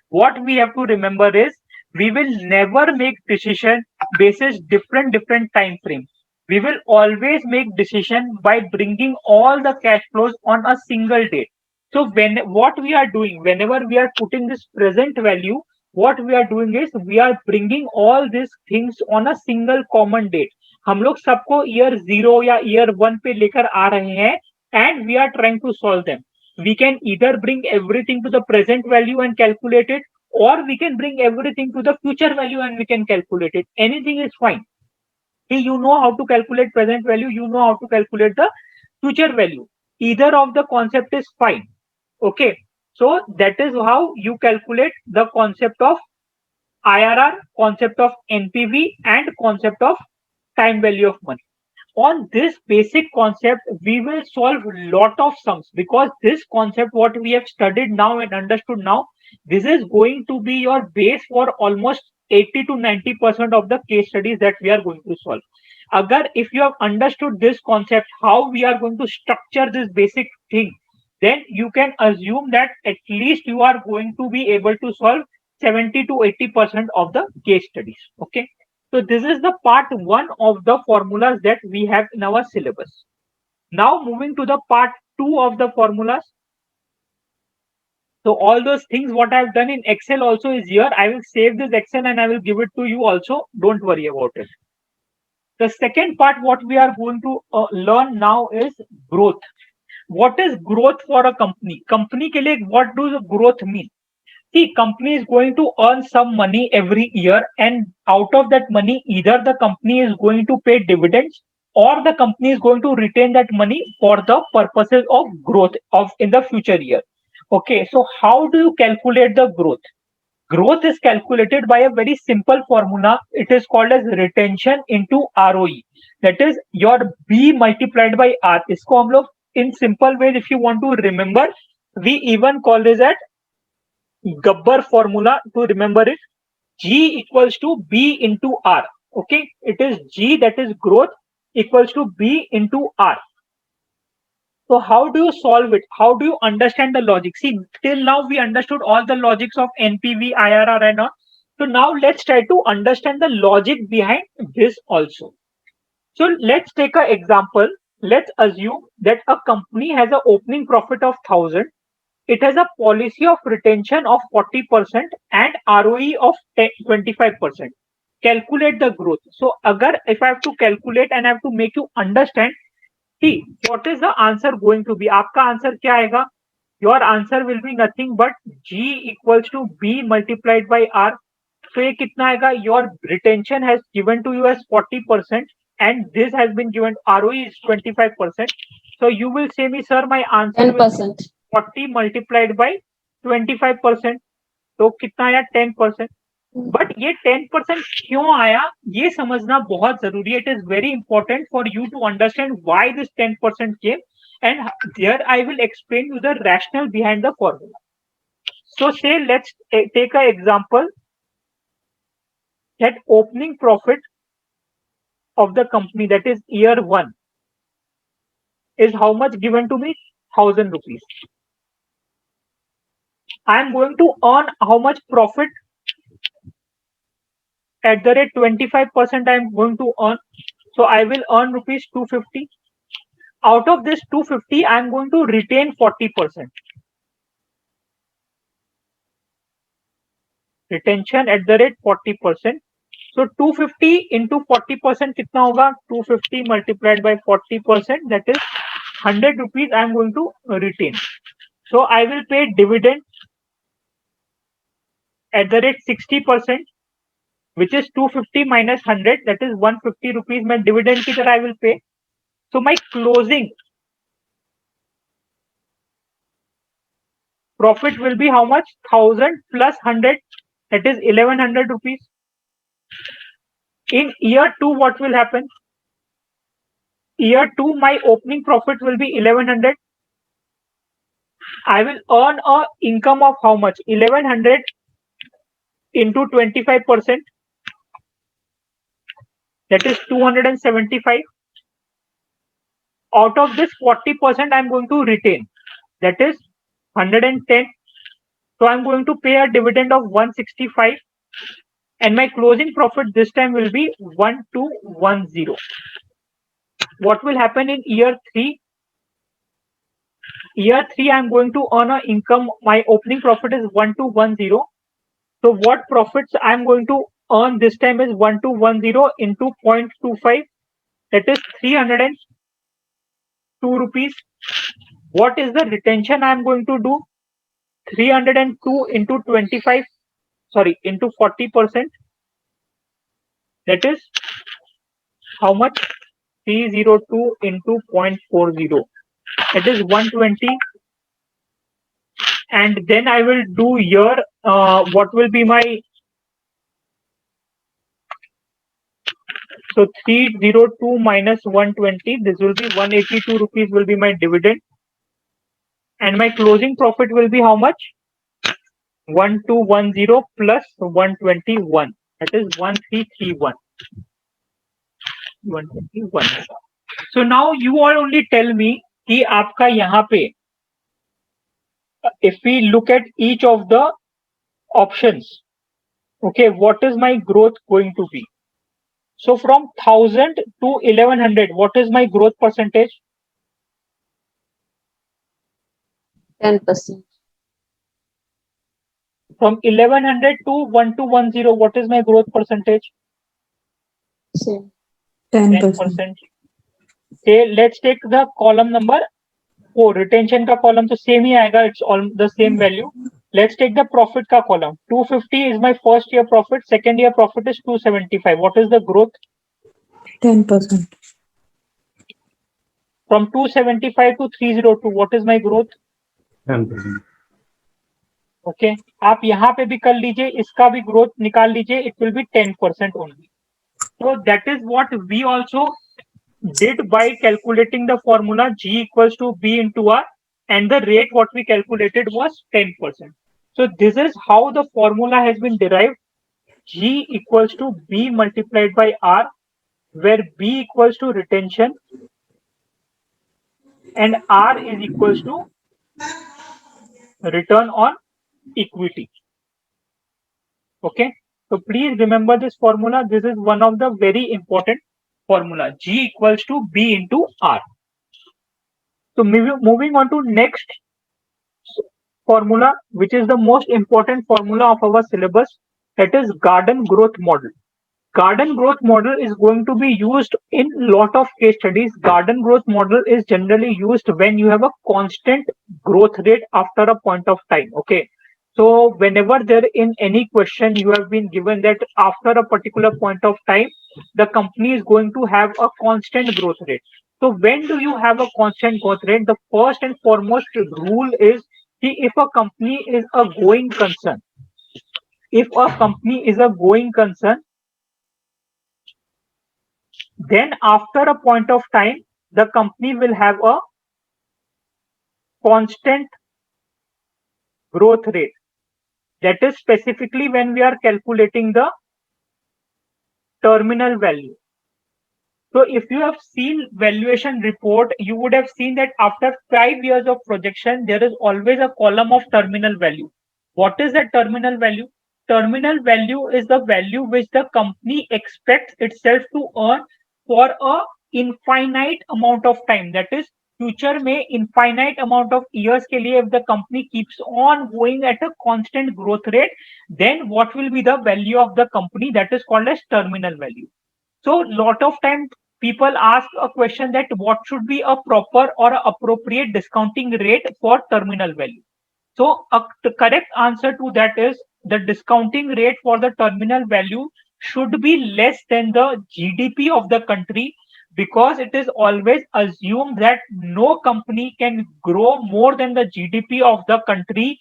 what we have to remember is we will never make decision basis different time frame. We will always make decision by bringing all the cash flows on a single date. So what we are doing, whenever we are putting this present value, what we are doing is we are bringing all these things on a single common date. हम लोग सबको year 0 या year 1 पे लेकर आ रहे हैं and we are trying to solve them. We can either bring everything to the present value and calculate it, or we can bring everything to the future value and we can calculate it. Anything is fine. See, you know how to calculate present value, you know how to calculate the future value. Either of the concept is fine. Okay, so that is how you calculate the concept of IRR, concept of NPV and concept of time value of money. On this basic concept, we will solve lot of sums, because this concept what we have studied now and understood now, this is going to be your base for almost 80 to 90% of the case studies that we are going to solve. Agar if you have understood this concept, how we are going to structure this basic thing, then you can assume that at least you are going to be able to solve 70 to 80% of the case studies. Okay. So this is the part 1 of the formulas that we have in our syllabus. Now moving to the part 2 of the formulas. So all those things what I have done in Excel also is here. I will save this Excel and I will give it to you also. Don't worry about it. The second part what we are going to learn now is growth. What is growth for a company? Company ke liye what does growth mean? See, company is going to earn some money every year, and out of that money, either the company is going to pay dividends or the company is going to retain that money for the purposes of growth of in the future year. Okay, so how do you calculate the growth? Growth is calculated by a very simple formula. It is called as retention into ROE. That is your B multiplied by R. इसको हम लोग in simple way, if you want to remember, we even call this at Gabbar formula to remember it. G equals to B into R. Okay, it is G, that is growth, equals to B into R. So how do you solve it? How do you understand the logic? See, till now we understood all the logics of NPV, IRR and all. So now let's try to understand the logic behind this also. So let's take an example. Let's assume that a company has an opening profit of 1,000. It has a policy of retention of 40% and ROE of 25%. Calculate the growth. So if I have to calculate and I have to make you understand, see, what is the answer going to be? आपका answer क्या आएगा? Your answer will be nothing but G equals to B multiplied by R. So ये कितना आएगा? Your retention has given to you as 40% and this has been given, ROE is 25%. So you will say me, sir, my answer 10%. 40 multiplied by 25%. तो कितना आया? 10%. But ये 10% क्यों आया ये समझना बहुत जरूरी है. It is very important for you to understand why this 10% came, and there I will explain you the rationale behind the formula. So say let's take an example that opening profit of the company, that is year 1, is how much given to me? 1,000 rupees. I am going to earn how much profit at the rate 25% I am going to earn. So I will earn rupees 250. Out of this 250, I am going to retain 40%. Retention at the rate 40%. So 250 into 40% कितना होगा? 250 multiplied by 40%, that is 100 rupees I am going to retain. So I will pay dividend at the rate 60%, which is 250 minus 100, that is 150 rupees my dividend की तरह I will pay. So my closing profit will be how much? 1000 plus 100, that is 1100 rupees. In year 2, what will happen? Year 2, my opening profit will be 1100. I will earn a income of how much? 1100 into 25%, that is 275. Out of this 40% I am going to retain, that is 110. So I am going to pay a dividend of 165, and my closing profit this time will be 1210. What will happen in year 3? Year 3 I am going to earn a income. My opening profit is 1210. So what profits I am going to earn this time is 1210 into 0.25, that is 302 rupees. What is the retention I am going to do? 302 into 25, into 40%, that is how much? 302 into 0.40, that is 120. And then I will do here, what will be my, so 302 minus 120, this will be 182 rupees will be my dividend. And my closing profit will be how much? 1210 plus 121, that is 1331. 121. So now you all only tell me कि आपका यहाँ पे, if we look at each of the options, okay, what is my growth going to be? So from 1000 to 1100, what is my growth percentage? 10%. From 1100 to 1210, what is my growth percentage? Same. 10%. Okay, let's take the column number 4. Retention का column तो same ही आएगा, it's all the same value. Let's take the profit का column. 250 is my first year profit. Second year profit is 275. What is the growth? 10%. From 275 to 302, what is my growth? 10%. Okay, आप यहाँ पे भी कर लीजिए, इसका भी growth निकाल लीजिए, it will be 10% only. So that is what we also did by calculating the formula G equals to B into R, and the rate what we calculated was 10%. So this is how the formula has been derived. G equals to B multiplied by R, where B equals to retention and R is equals to return on equity. Okay, so please remember this formula. This is one of the very important formula. G equals to B into R. So moving on to next formula, which is the most important formula of our syllabus, that is Garden growth model. Garden growth model is going to be used in lot of case studies. Garden growth model is generally used when you have a constant growth rate after a point of time. Okay, so whenever there in any question you have been given that after a particular point of time the company is going to have a constant growth rate. So when do you have a constant growth rate? The first and foremost rule is if a company is a going concern, then after a point of time the company will have a constant growth rate. That is specifically when we are calculating the terminal value. So if you have seen valuation report, you would have seen that after 5 years of projection, there is always a column of terminal value. What is that terminal value? terminal value is the value which the company expects itself to earn for a infinite amount of time. That is, future में infinite amount of years के लिए, if the company keeps on going at a constant growth rate, then what will be the value of the company? That is called as terminal value. So lot of time people ask a question that what should be a proper or a appropriate discounting rate for terminal value. So the correct answer to that is the discounting rate for the terminal value should be less than the GDP of the country, because it is always assumed that no company can grow more than the GDP of the country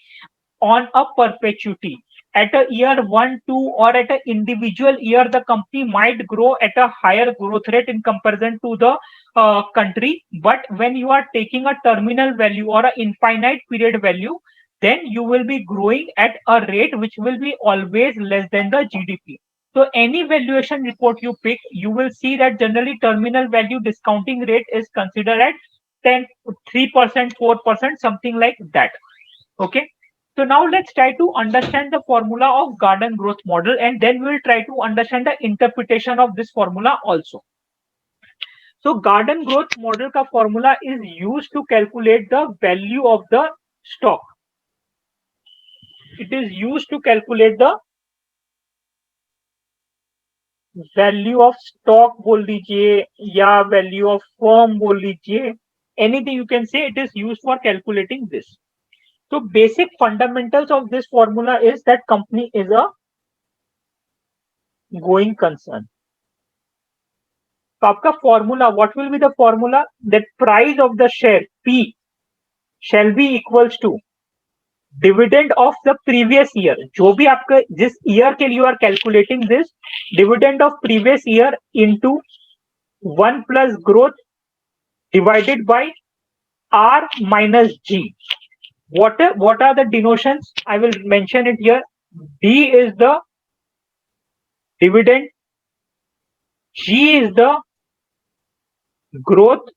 on a perpetuity. At a year 1, 2, or at an individual year, the company might grow at a higher growth rate in comparison to the country. But when you are taking a terminal value or an infinite period value, then you will be growing at a rate which will be always less than the GDP. So any valuation report you pick, you will see that generally terminal value discounting rate is considered at 10, 3%, 4%, something like that. Okay. So now let's try to understand the formula of garden growth model, and then we'll try to understand the interpretation of this formula also. So garden growth model का formula is used to calculate the value of the stock. It is used to calculate the value of stock बोल लीजिए या value of firm बोल लीजिए, anything you can say, it is used for calculating this. So basic fundamentals of this formula is that company is a going concern. So आपका formula, what will be the formula? That price of the share P shall be equals to dividend of the previous year. जो भी आपका जिस year के लिए you are calculating this, dividend of previous year into 1 plus growth divided by R minus G. What are the denotions? I will mention it here. D is the dividend, G is the growth.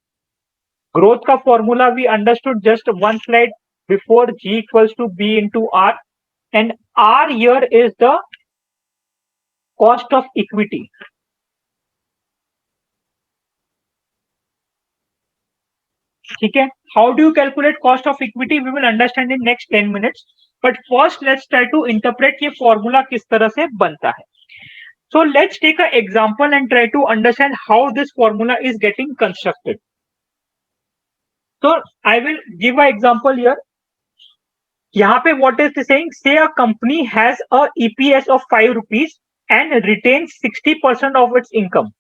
Growth का formula we understood just one slide before, G equals to B into R, and R here is the cost of equity. Okay, how do you calculate cost of equity? We will understand in next 10 minutes. But first, let's try to interpret ये formula किस तरह से बनता है. So let's take an example and try to understand how this formula is getting constructed. So I will give an example here. यहाँ पे what is it saying? Say a company has a EPS of 5 rupees and retains 60% of its income.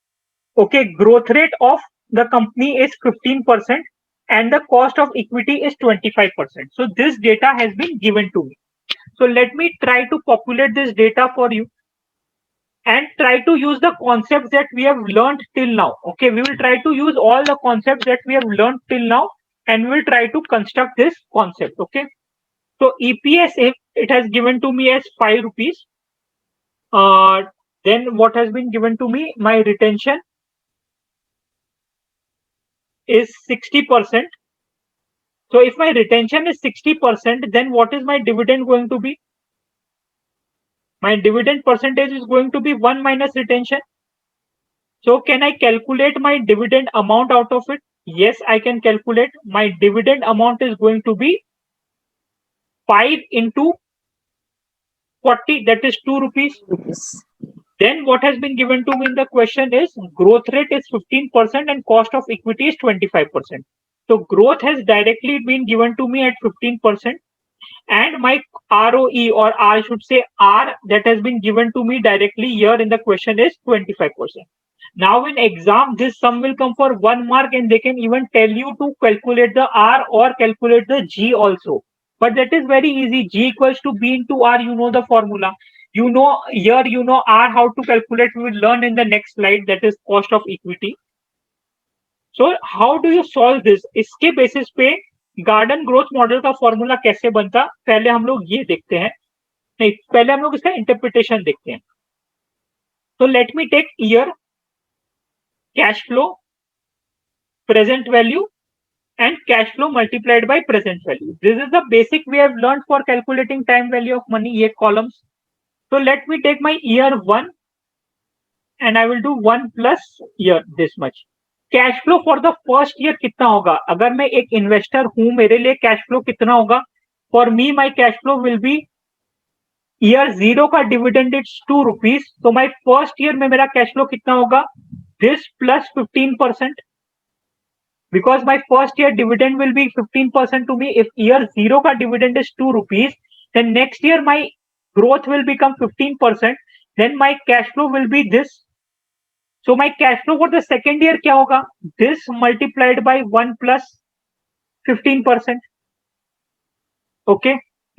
Okay, growth rate of the company is 15%. And the cost of equity is 25%. So this data has been given to me. So let me try to populate this data for you and try to use the concepts that we have learned till now. Okay, we will try to use all the concepts that we have learned till now, and we will try to construct this concept. Okay, so EPS, if it has given to me as 5 rupees, then what has been given to me? My retention is 60%. So if my retention is 60%, then what is my dividend going to be? My dividend percentage is going to be 1 minus retention. So can I calculate my dividend amount out of it? Yes, I can calculate. My dividend amount is going to be 5 into 40, that is 2 rupees. Then what has been given to me in the question is growth rate is 15% and cost of equity is 25%. So growth has directly been given to me at 15%, and my ROE, or I should say R, that has been given to me directly here in the question is 25%. Now in exam, this sum will come for 1 mark, and they can even tell you to calculate the R or calculate the G also. But that is very easy. G equals to B into R, you know the formula. You know here, you know R, how to calculate, we will learn in the next slide, that is cost of equity. So how do you solve this? इसके basis पे garden growth model का formula कैसे बनता, पहले हम लोग ये देखते हैं. नहीं, पहले हम लोग इसका इंटरप्रिटेशन देखते हैं. तो let me take year, cash flow, present value and cash flow multiplied by present value. This is the basic we have learned for calculating time value of money. ये columns. So let me take my year 1 and I will do 1 plus year this much. Cash flow for the first year कितना होगा? अगर मैं एक investor हूं, मेरे लिए cash flow कितना होगा? For me my cash flow will be year 0 का डिविडेंड इट्स 2 रुपीज, तो माई फर्स्ट ईयर में मेरा कैश फ्लो कितना होगा? This plus 15%, because my first year dividend will be 15% to me. If year 0 ka dividend is 2 rupees, then next year my growth will become 15%, then my cash flow will be this. So my cash flow for the second year kya hoga? This multiplied by 1 plus 15%. Okay,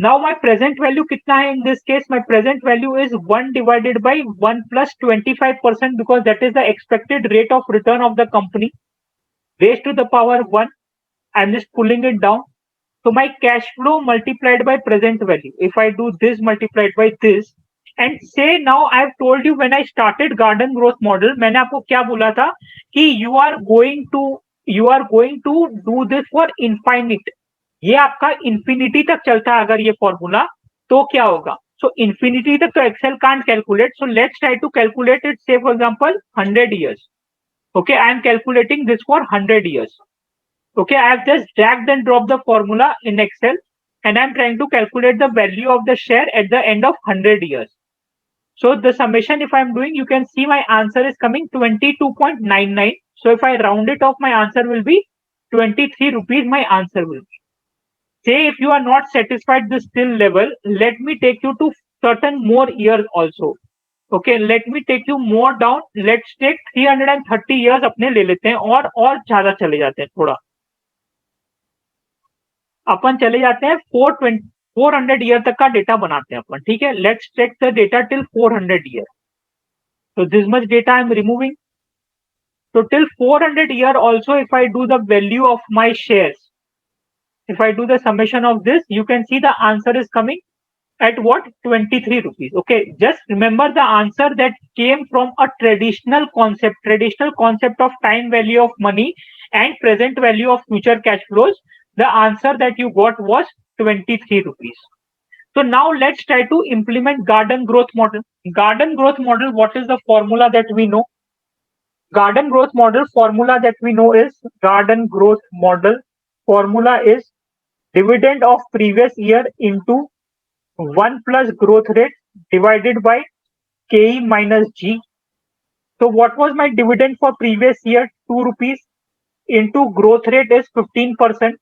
now my present value kitna hai? In this case my present value is 1 divided by 1 plus 25%, because that is the expected rate of return of the company, raised to the power 1. I'm just pulling it down. So my cash flow multiplied by present value. If I do this multiplied by this, and say now I've told you when I started garden growth model, मैंने आपको क्या बोला था कि you are going to do this for infinite. ये आपका infinity तक चलता है अगर ये फॉर्मूला, तो क्या होगा? So infinity तक तो Excel can't calculate. So let's try to calculate it. Say for example 100 years. Okay, I am calculating this for 100 years. Okay, I have just dragged and dropped the formula in Excel, and I'm trying to calculate the value of the share at the end of 100 years. So the summation, if I'm doing, you can see my answer is coming 22.99. So if I round it off, my answer will be 23 rupees. My answer will be. Say if you are not satisfied this till level, let me take you to certain more years also. Okay, let me take you more down. Let's take 330 years अपने ले लेते हैं और ज्यादा चले जाते हैं थोड़ा. अपन चले जाते हैं 400 ईयर तक का डेटा बनाते हैं अपन. ठीक है, let's take the data till 400 year. So this much data I'm removing. So till 400 year also, if I do the value of my shares, if I do the summation of this, you can see the answer is coming at what? 23 rupees. Okay, just remember the answer that came from a traditional concept of time value of money and present value of future cash flows. The answer that you got was 23 rupees. So now let's try to implement garden growth model. Garden growth model, what is the formula that we know? Garden growth model formula that we know is garden growth model formula is dividend of previous year into 1 plus growth rate divided by KE minus G. So what was my dividend for previous year? 2 rupees into growth rate is 15%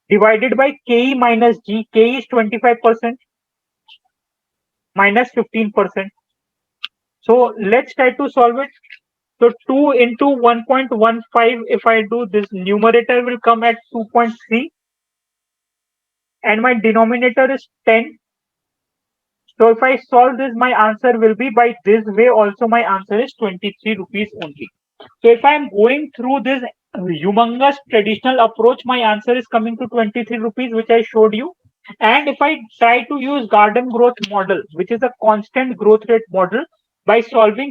divided by KE minus G. KE is 25% minus 15%. So let's try to solve it. So 2 into 1.15, if I do this, numerator will come at 2.3 and my denominator is 10. So if I solve this, my answer will be by this way also, my answer is 23 rupees only. So if I am going through this humongous traditional approach, my answer is coming to 23 rupees, which I showed you. And if I try to use garden growth model, which is a constant growth rate model, by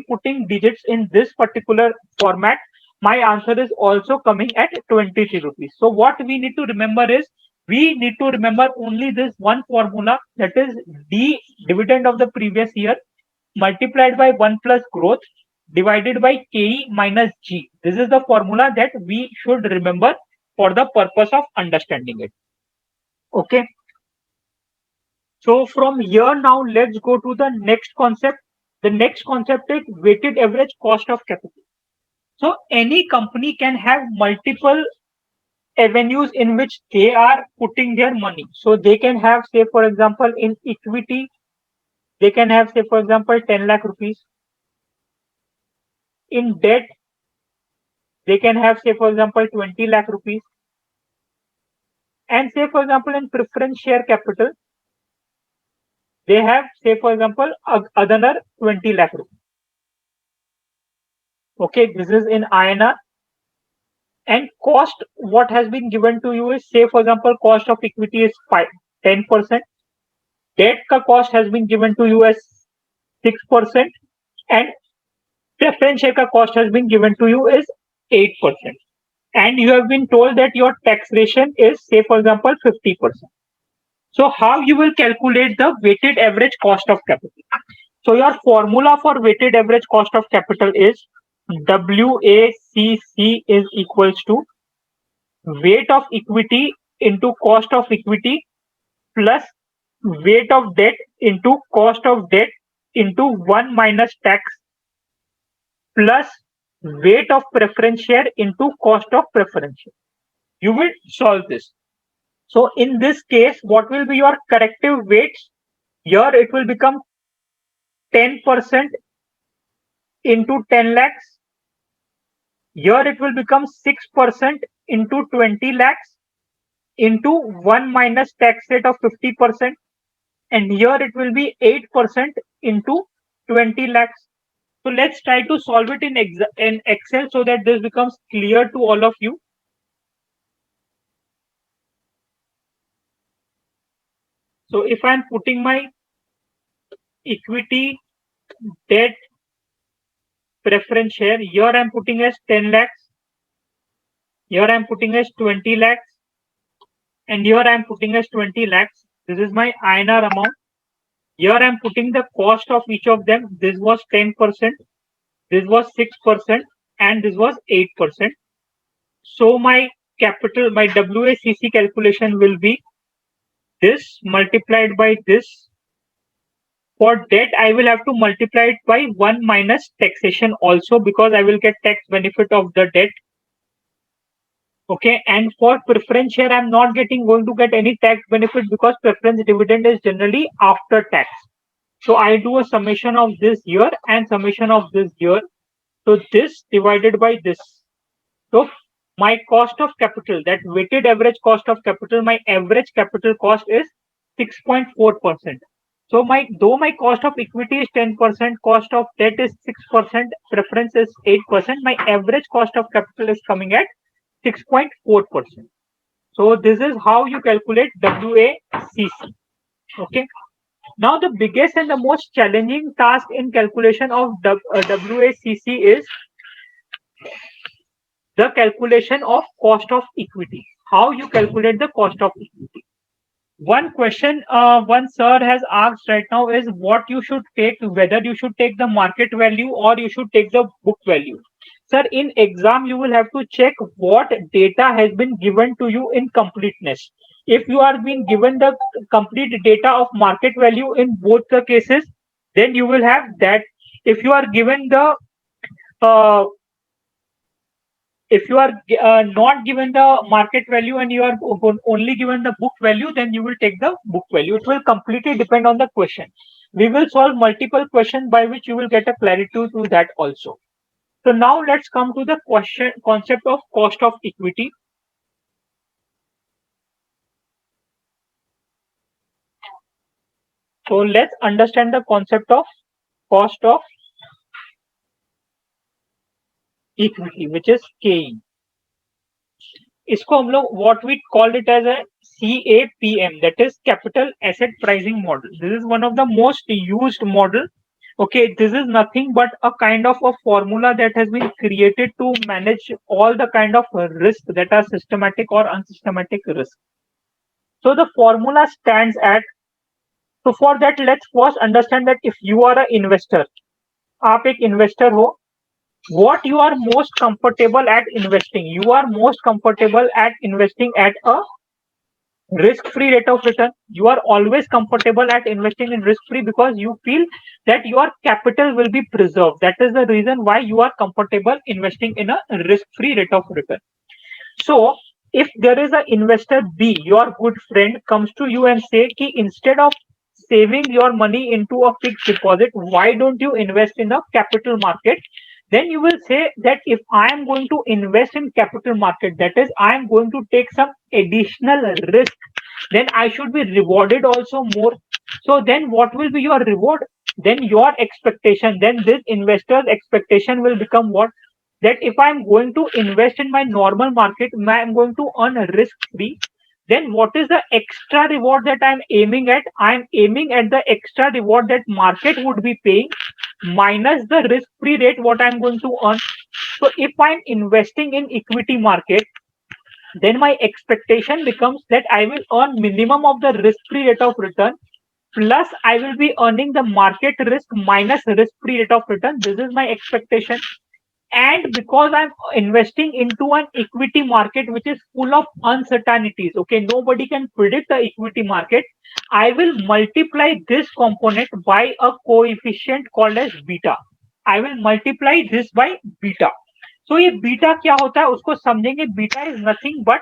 putting digits in this particular format, my answer is also coming at 23 rupees. So what we need to remember is, we need to remember only this one formula, that is D, dividend of the previous year, multiplied by 1 plus growth divided by KE minus G. This is the formula that we should remember for the purpose of understanding it. Okay. So from here now, let's go to the next concept. The next concept is weighted average cost of capital. So any company can have multiple avenues in which they are putting their money. So they can have, say for example, in equity, they can have, say for example, 10 lakh rupees. In debt, they can have, say for example, 20 lakh rupees. And say for example, in preference share capital, they have, say for example, another 20 lakh rupees. Okay, this is in INR. And cost, what has been given to you is, say for example, cost of equity is 10%. Debt ka cost has been given to you as 6%. And preference share ka cost has been given to you as 8%. And you have been told that your taxation is, say for example, 50%. So how you will calculate the weighted average cost of capital? So your formula for weighted average cost of capital is WACC is equals to weight of equity into cost of equity plus weight of debt into cost of debt into 1 minus tax plus weight of preference share into cost of preference share. You will solve this. So in this case, what will be your corrective weights? Here it will become 10% into 10 lakhs. Here it will become 6% into 20 lakhs into 1 minus tax rate of 50%. And here it will be 8% into 20 lakhs. So let's try to solve it in Excel so that this becomes clear to all of you. So if I'm putting my equity, debt, preference share, here I'm putting as 10 lakhs, here I'm putting as 20 lakhs, and here I'm putting as 20 lakhs. This is my INR amount. Here I'm putting the cost of each of them. This was 10%, this was 6%, and this was 8%. So my capital, my WACC calculation will be this multiplied by this. For debt, I will have to multiply it by 1 minus taxation also, because I will get tax benefit of the debt. Okay, and for preference share, I'm not going to get any tax benefit because preference dividend is generally after tax. So I do a summation of this here and summation of this here. So this divided by this. So my cost of capital, that weighted average cost of capital, my average capital cost is 6.4%. So though my cost of equity is 10%, cost of debt is 6%, preference is 8%, my average cost of capital is coming at 6.4%. So this is how you calculate WACC. Okay. Now the biggest and the most challenging task in calculation of WACC is the calculation of cost of equity. How you calculate the cost of equity? One question one sir has asked right now is what you should take, whether you should take the market value or you should take the book value. Sir, in exam you will have to check what data has been given to you in completeness. If you are being given the complete data of market value in both the cases, then you will have that. If you are given the if you are not given the market value and you are only given the book value, then you will take the book value. It will completely depend on the question. We will solve multiple questions by which you will get a clarity to that also. So now let's come to the concept of cost of equity. So let's understand the concept of cost of equity, which is KE. इसको हम लोग what we call it as a CAPM, that is capital asset pricing model. This is one of the most used model. Okay, this is nothing but a kind of a formula that has been created to manage all the kind of risk that are systematic or unsystematic risk. So the formula stands at, so for that let's first understand that if you are an investor, आप एक investor हो, what you are most comfortable at investing? You are most comfortable at investing at a risk-free rate of return. You are always comfortable at investing in risk-free because you feel that your capital will be preserved. That is the reason why you are comfortable investing in a risk-free rate of return. So if there is an investor B, your good friend, comes to you and say ki instead of saving your money into a fixed deposit, why don't you invest in the capital market? Then you will say that if I am going to invest in capital market, that is I am going to take some additional risk, then I should be rewarded also more. So then what will be your reward? Then your expectation, then this investor's expectation will become what? That if I'm going to invest in my normal market, I'm going to earn risk free, then what is the extra reward that I'm aiming at? I'm aiming at the extra reward that market would be paying minus the risk free rate what I'm going to earn. So if I'm investing in equity market, then my expectation becomes that I will earn minimum of the risk-free rate of return plus I will be earning the market risk minus risk-free rate of return. This is my expectation. And because I'm investing into an equity market which is full of uncertainties, okay, nobody can predict the equity market, I will multiply this component by a coefficient called as beta. I will multiply this by beta. So ये beta क्या होता है उसको समझेंगे. Beta is nothing but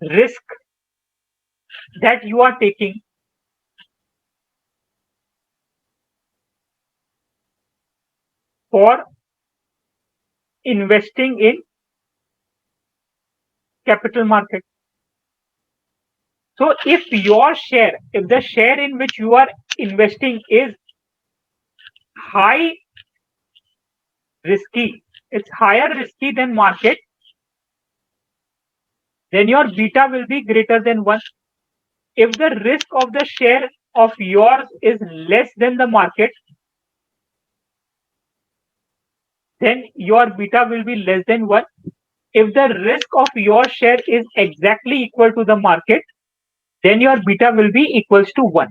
risk that you are taking for investing in capital market. So if the share in which you are investing is high risky, it's higher risky than market, then your beta will be greater than 1. If the risk of the share of yours is less than the market, then your beta will be less than 1. If the risk of your share is exactly equal to the market, then your beta will be equals to 1.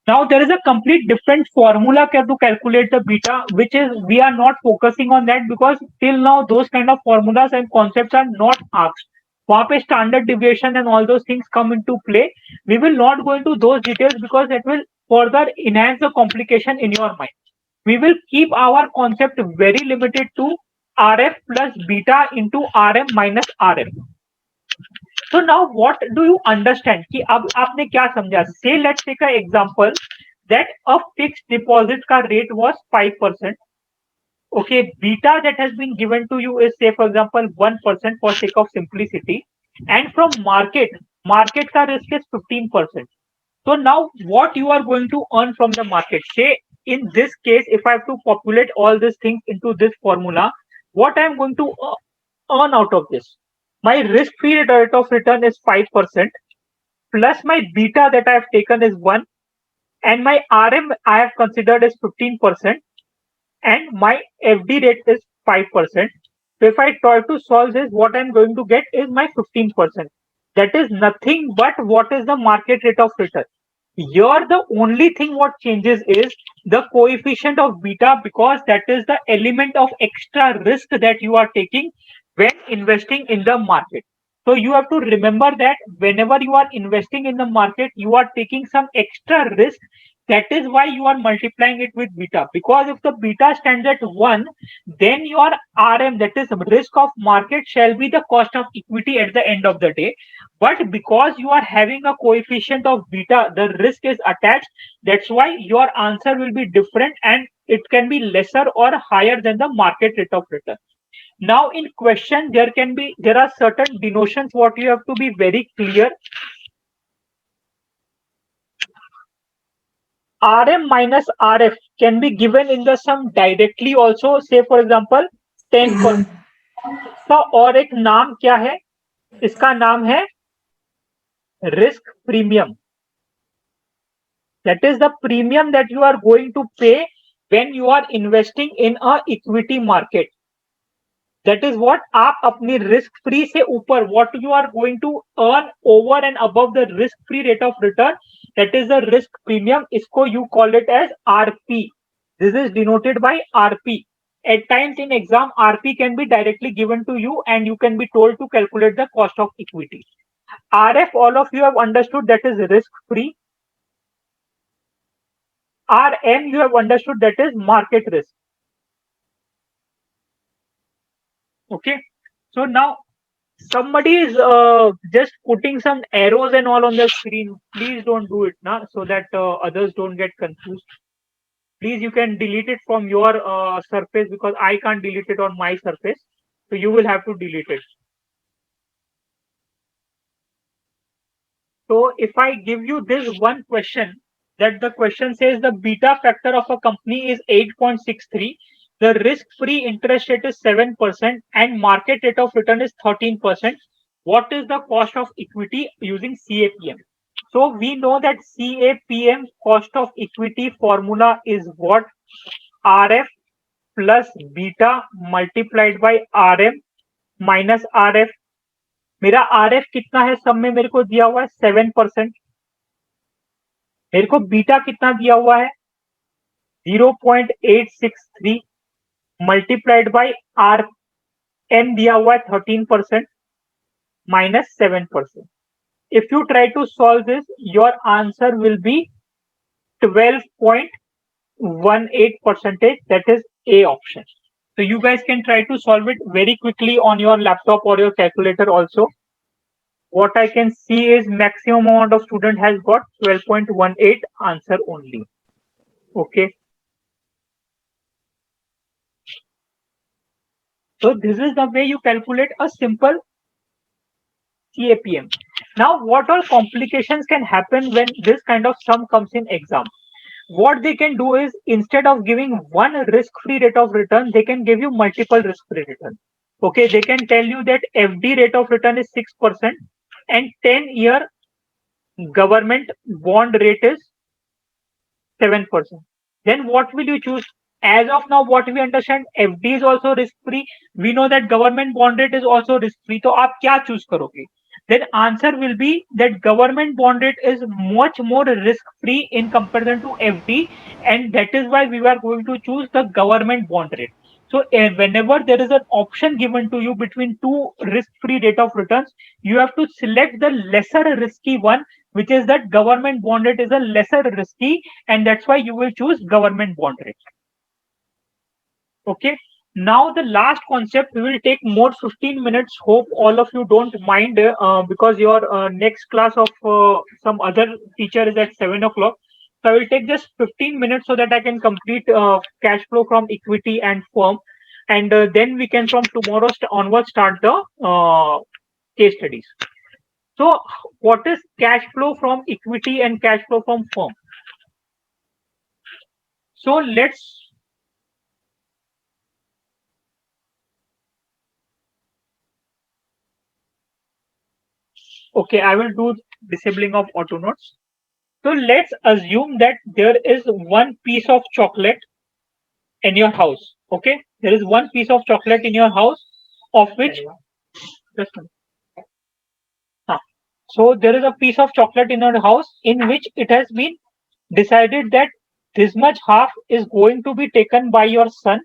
Now there is a complete different formula to calculate the beta, which is we are not focusing on that because till now those kind of formulas and concepts are not asked. वहाँ पे standard deviation and all those things come into play. We will not go into those details because it will further enhance the complication in your mind. We will keep our concept very limited to RF plus beta into RM minus RM. So now what do you understand? कि अब आपने क्या समझा? Say let's take an example that a fixed deposit का rate was 5%. Okay, beta that has been given to you is say for example 1% for sake of simplicity, and from market का risk is 15%. So now what you are going to earn from the market? Say in this case, if I have to populate all these things into this formula, what I am going to earn out of this? My risk-free rate of return is 5%, plus my beta that I have taken is 1, and my RM I have considered as 15%, and my FD rate is 5%. So if I try to solve this, what I'm going to get is my 15%. That is nothing but what is the market rate of return. Here the only thing what changes is the coefficient of beta, because that is the element of extra risk that you are taking when investing in the market. So you have to remember that whenever you are investing in the market, you are taking some extra risk. That is why you are multiplying it with beta, because if the beta stands at 1, then your RM, that is risk of market, shall be the cost of equity at the end of the day. But because you are having a coefficient of beta, the risk is attached. That's why your answer will be different and it can be lesser or higher than the market rate of return. Now in question, there are certain denotions what you have to be very clear. RM minus RF can be given in the sum directly also. Say for example 10%. इसका और एक नाम क्या है? इसका नाम है risk premium. That is the premium that you are going to pay when you are investing in a equity market. That is what आप अपनी risk free से ऊपर what you are going to earn over and above the risk free rate of return, that is the risk premium. इसको you call it as RP. This is denoted by RP. At times in exam, RP can be directly given to you and you can be told to calculate the cost of equity. RF, all of you have understood, that is risk free. RM, you have understood, that is market risk. Okay, so now somebody is just putting some arrows and all on the screen. Please don't do it now, so that others don't get confused. Please, you can delete it from your surface because I can't delete it on my surface. So you will have to delete it. So if I give you this one question, that the question says the beta factor of a company is 8.63, the risk-free interest rate is 7%, and market rate of return is 13%. What is the cost of equity using CAPM? So we know that CAPM cost of equity formula is what? RF plus beta multiplied by RM minus RF, मेरा RF कितना है, सब में मेरे को दिया हुआ है 7%, मेरे को बीटा कितना दिया हुआ है 0.863 मल्टीप्लाइड बाई RM दिया हुआ है 13% minus 7%. If you try to solve this, your answer will be 12.18%. That is A option. So you guys can try to solve it very quickly on your laptop or your calculator also. What I can see is maximum amount of student has got 12.18 answer only. Okay. So this is the way you calculate a simple CAPM. Now, what all complications can happen when this kind of sum comes in exam? What they can do is, instead of giving one risk-free rate of return, they can give you multiple risk-free return. Okay, they can tell you that FD rate of return is 6% and 10-year government bond rate is 7%. Then what will you choose? As of now, what we understand, FD is also risk-free. We know that government bond rate is also risk-free. So, आप क्या choose करोगे? Then answer will be that government bond rate is much more risk-free in comparison to FD, and that is why we are going to choose the government bond rate. So whenever there is an option given to you between two risk-free rate of returns, you have to select the lesser risky one, which is that government bond rate is a lesser risky, and that's why you will choose government bond rate. Okay. Now the last concept, we will take more 15 minutes. Hope all of you don't mind because your next class of some other teacher is at 7 o'clock. So I will take just 15 minutes so that I can complete cash flow from equity and firm. And then we can from tomorrow onwards start the case studies. So what is cash flow from equity and cash flow from firm? So let's okay, I will do disabling of auto notes. So let's assume that there is one piece of chocolate in your house. Okay, there is one piece of chocolate in your house of which so there is a piece of chocolate in your house in which it has been decided that this much half is going to be taken by your son.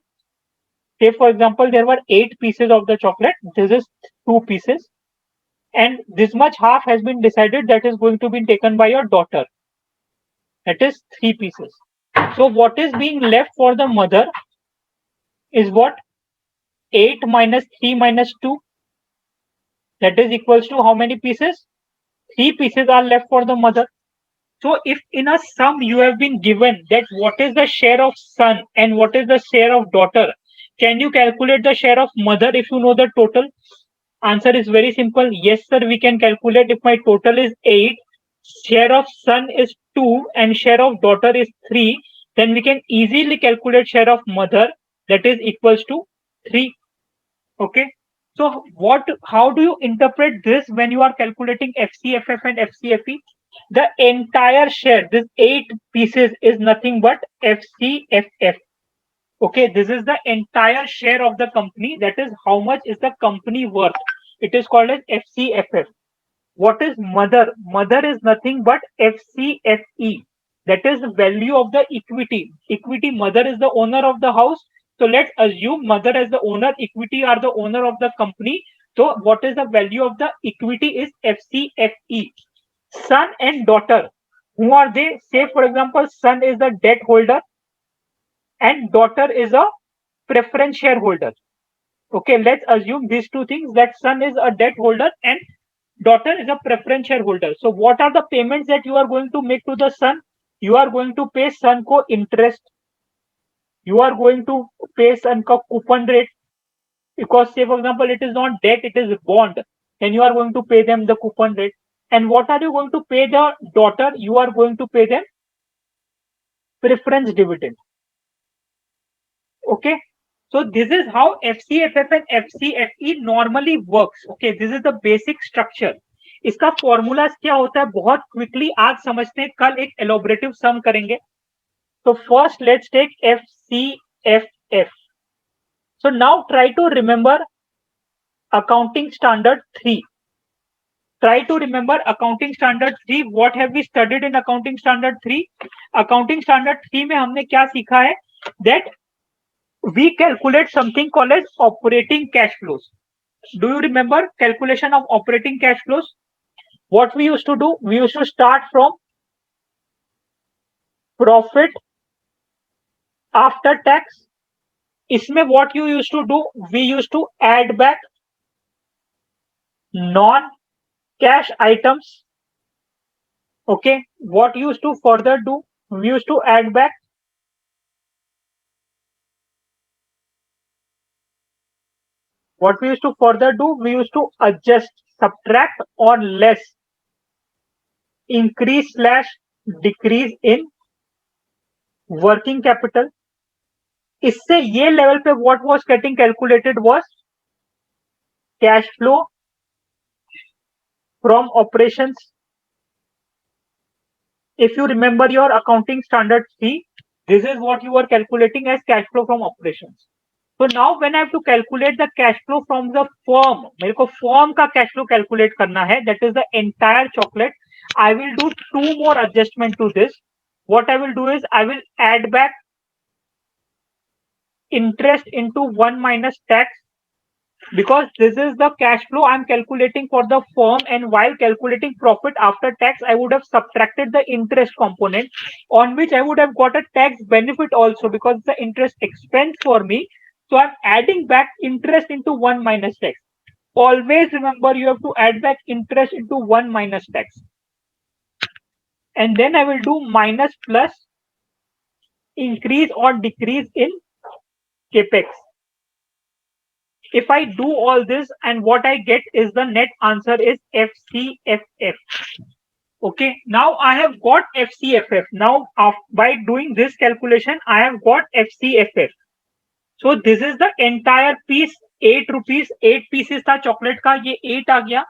Say for example, there were 8 pieces of the chocolate. This is 2 pieces. And this much half has been decided that is going to be taken by your daughter. That is 3 pieces. So what is being left for the mother is what? 8 minus 3 minus 2. That is equals to how many pieces? 3 pieces are left for the mother. So if in a sum you have been given that what is the share of son and what is the share of daughter, can you calculate the share of mother if you know the total? Answer is very simple. Yes, sir, we can calculate. If my total is 8, share of son is 2 and share of daughter is 3, then we can easily calculate share of mother, that is equals to 3. Okay. So how do you interpret this when you are calculating FCFF and FCFE? The entire share, this 8 pieces is nothing but FCFF. Okay, this is the entire share of the company. That is how much is the company worth. It is called as FCFF. What is mother? Mother is nothing but FCFE. That is the value of the equity. Equity, mother is the owner of the house. So let's assume mother as the owner, equity are the owner of the company. So what is the value of the equity is FCFE. Son and daughter, who are they? Say for example, son is the debt holder and daughter is a preference shareholder. Okay, let's assume these two things, that son is a debt holder and daughter is a preference shareholder. So what are the payments that you are going to make to the son? You are going to pay son ko interest. You are going to pay son ka coupon rate, because say for example it is not debt, it is bond, then you are going to pay them the coupon rate. And what are you going to pay the daughter? You are going to pay them preference dividend. Okay, so this is how FCFF and FCFE normally works. Okay, this is the basic structure. इसका formulas क्या होता है बहुत quickly आज समझते हैं, कल एक एलोबरेटिव सम करेंगे. So first let's take FCFF. So now try to remember accounting standard 3. Try to remember accounting standard 3. What have we studied in accounting standard 3? Accounting standard 3 में हमने क्या सीखा है? That we calculate something called as operating cash flows. Do you remember calculation of operating cash flows? What we used to do? We used to start from profit after tax. इसमें what you used to do? We used to add back non-cash items. Okay, what used to further do? We used to add back what we used to further do? We used to adjust, subtract or less increase / decrease in working capital. इससे ये level पे what was getting calculated was cash flow from operations. If you remember your accounting standard 3, this is what you were calculating as cash flow from operations. So now when I have to calculate the cash flow from the firm, मेरे को firm का cash flow calculate करना है, that is the entire chocolate. I will do 2 more adjustment to this. What I will do is I will add back interest into 1 minus tax, because this is the cash flow I am calculating for the firm, and while calculating profit after tax, I would have subtracted the interest component, on which I would have got a tax benefit also, because it's the interest expense for me. So I'm adding back interest into 1 minus tax. Always remember, you have to add back interest into 1 minus tax. And then I will do minus plus increase or decrease in capex. If I do all this, and what I get is the net answer is FCFF. Okay, now I have got FCFF. Now by doing this calculation, I have got FCFF. So this is the entire piece, 8 rupees, 8 pieces था chocolate का, ये 8 आ गया.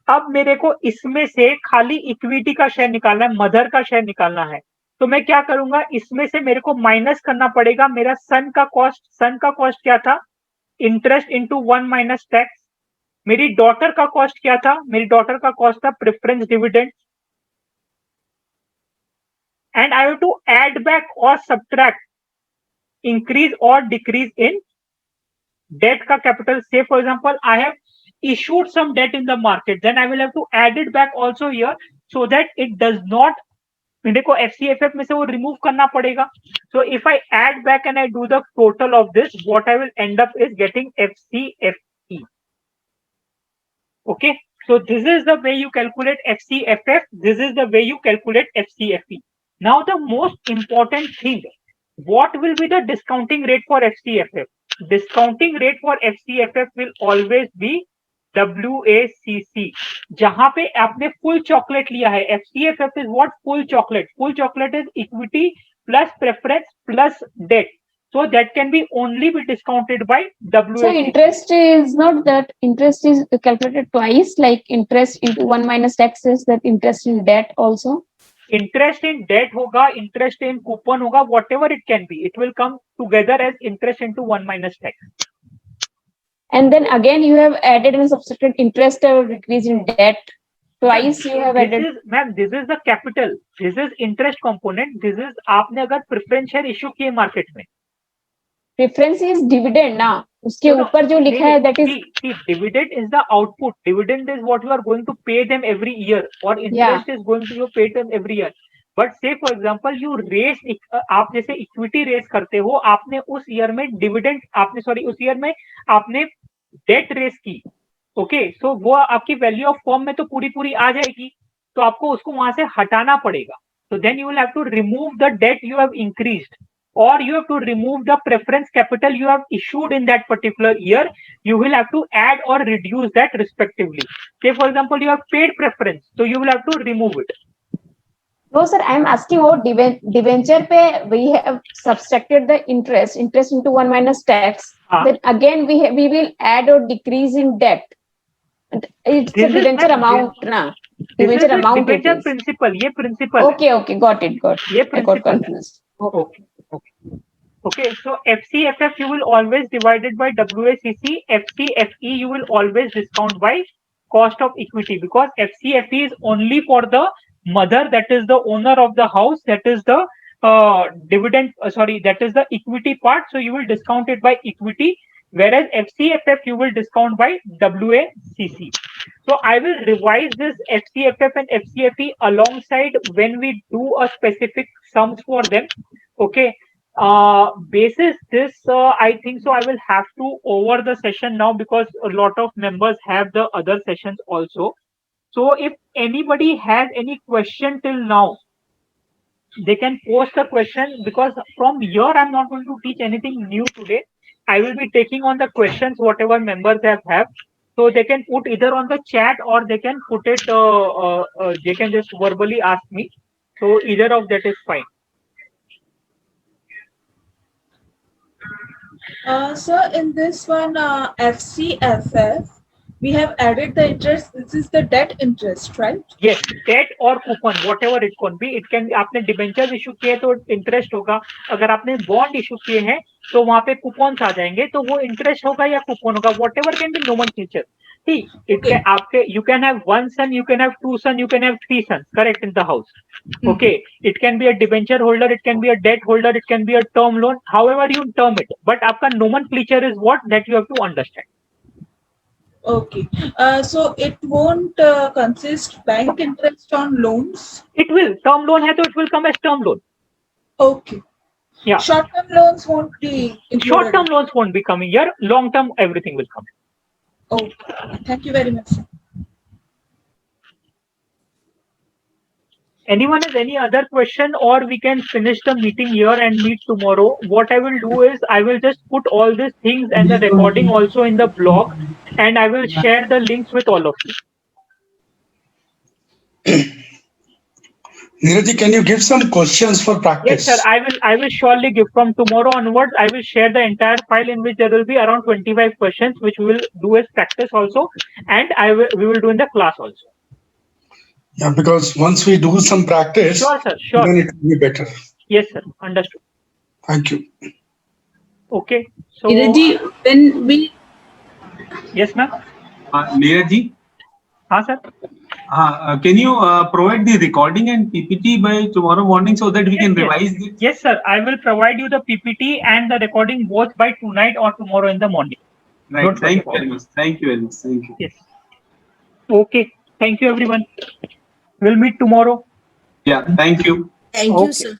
अब मेरे को इसमें से खाली इक्विटी का शेयर निकालना है, मदर का शेयर निकालना है. तो मैं क्या करूंगा, इसमें से मेरे को माइनस करना पड़ेगा मेरा सन का कॉस्ट. सन का कॉस्ट क्या था? Interest into 1 minus tax. मेरी डॉटर का कॉस्ट क्या था? मेरी डॉटर का कॉस्ट था preference dividend. And I have to add back और subtract increase or decrease in debt ka capital. Say for example, I have issued some debt in the market, then I will have to add it back also here, so that it does not, मेरे को FCFF में से वो remove करना पड़ेगा. So if I add back and I do the total of this, what I will end up is getting FCFE. Okay, so this is the way you calculate FCFF. This is the way you calculate FCFE. Now the most important thing, what will be the discounting rate for FCFF? Discounting rate for FCFF will always be WACC. जहां पे आपने full chocolate लिया है, FCFF is what? Full chocolate. Full chocolate is equity plus preference plus debt. So that can be only be discounted by WACC. So interest is not that interest is calculated twice, like interest into 1 minus tax is that interest in debt also. Interest in debt होगा, interest in coupon होगा, whatever it can be, it will come together as interest into 1 minus tax. And then again you have added and subtracted interest or decrease in debt. Twice you have added. Ma'am, this is the capital. This is interest component. This is आपने अगर preference share issue किए market में. Preference is dividend ना, उसके ऊपर जो लिखा है that is. See, dividend is the output. Dividend is what you are going to pay them every year, or interest is going to you pay them every year. But say for example you raise, आप जैसे equity raise करते हो, आपने उस year में dividend, आपने sorry उस year में आपने debt raise की. Okay, so वो आपकी value of firm में तो पूरी आ जाएगी, तो आपको उसको वहां से हटाना पड़ेगा. So then you will have to remove the debt you have increased, or you have to remove the preference capital you have issued in that particular year. You will have to add or reduce that respectively. Say for example you have paid preference, so you will have to remove it. No sir, I am asking about debenture पे we have subtracted the interest into 1 minus tax. Then again we will add or decrease in debt. It's a debenture amount ना. Debenture amount. Debenture principal, ये principal. Okay, got it. ये I got confused. Okay. Okay, so FCFF you will always divide it by WACC. FCFE you will always discount by cost of equity, because FCFE is only for the mother, that is the owner of the house, that is the that is the equity part. So you will discount it by equity, whereas FCFF you will discount by WACC. So I will revise this FCFF and FCFE alongside when we do a specific sums for them. Okay. Basis this, I think so I will have to over the session now, because a lot of members have the other sessions also. So if anybody has any question till now, they can post a question, because from here I'm not going to teach anything new today. I will be taking on the questions whatever members have. So they can put either on the chat, or they can put it, they can just verbally ask me. So either of that is fine. So in this one, FCFF, we have added the interest. This is the debt interest, right? Yes, debt or coupon, whatever it can be. It can, आपने debenture issue किए तो interest होगा, अगर आपने bond issue किए हैं तो वहां पे कूपन्स आ जाएंगे, तो वो इंटरेस्ट होगा या कूपन होगा, whatever can be nomenclature. See, it can, आपके, you can have one son, you can have two sons, you can have three sons, correct, in the house. Okay, it can be a debenture holder, it can be a debt holder, it can be a term loan, however you term it. But आपका nomenclature is what that you have to understand. Okay. So it won't consist bank interest on loans. It will, term loan है तो it will come as term loan. Okay. Yeah. Short-term loans won't be included. Short-term loans won't be coming here. Long-term, everything will come. Okay. Thank you very much, sir. Anyone has any other question, or we can finish the meeting here and meet tomorrow? What I will do is I will just put all these things and the recording also in the blog, and I will share the links with all of you. Neeraj, can you give some questions for practice? Yes, sir. I will surely give. From tomorrow onwards, I will share the entire file in which there will be around 25 questions, which we will do as practice also, and we will do in the class also. Yeah, because once we do some practice, sure, sir, sure, then it will be better. Yes, sir. Understood. Thank you. Okay. So, Neeraj, when we yes, ma'am. Neeraj ji, sir. Can you provide the recording and PPT by tomorrow morning so that we can revise it? Yes, sir. I will provide you the PPT and the recording both by tonight or tomorrow in the morning. Right. Thank you very much. Thank you very much. Thank you. Yes. Okay. Thank you, everyone. We'll meet tomorrow. Yeah. Thank you. Thank you, sir.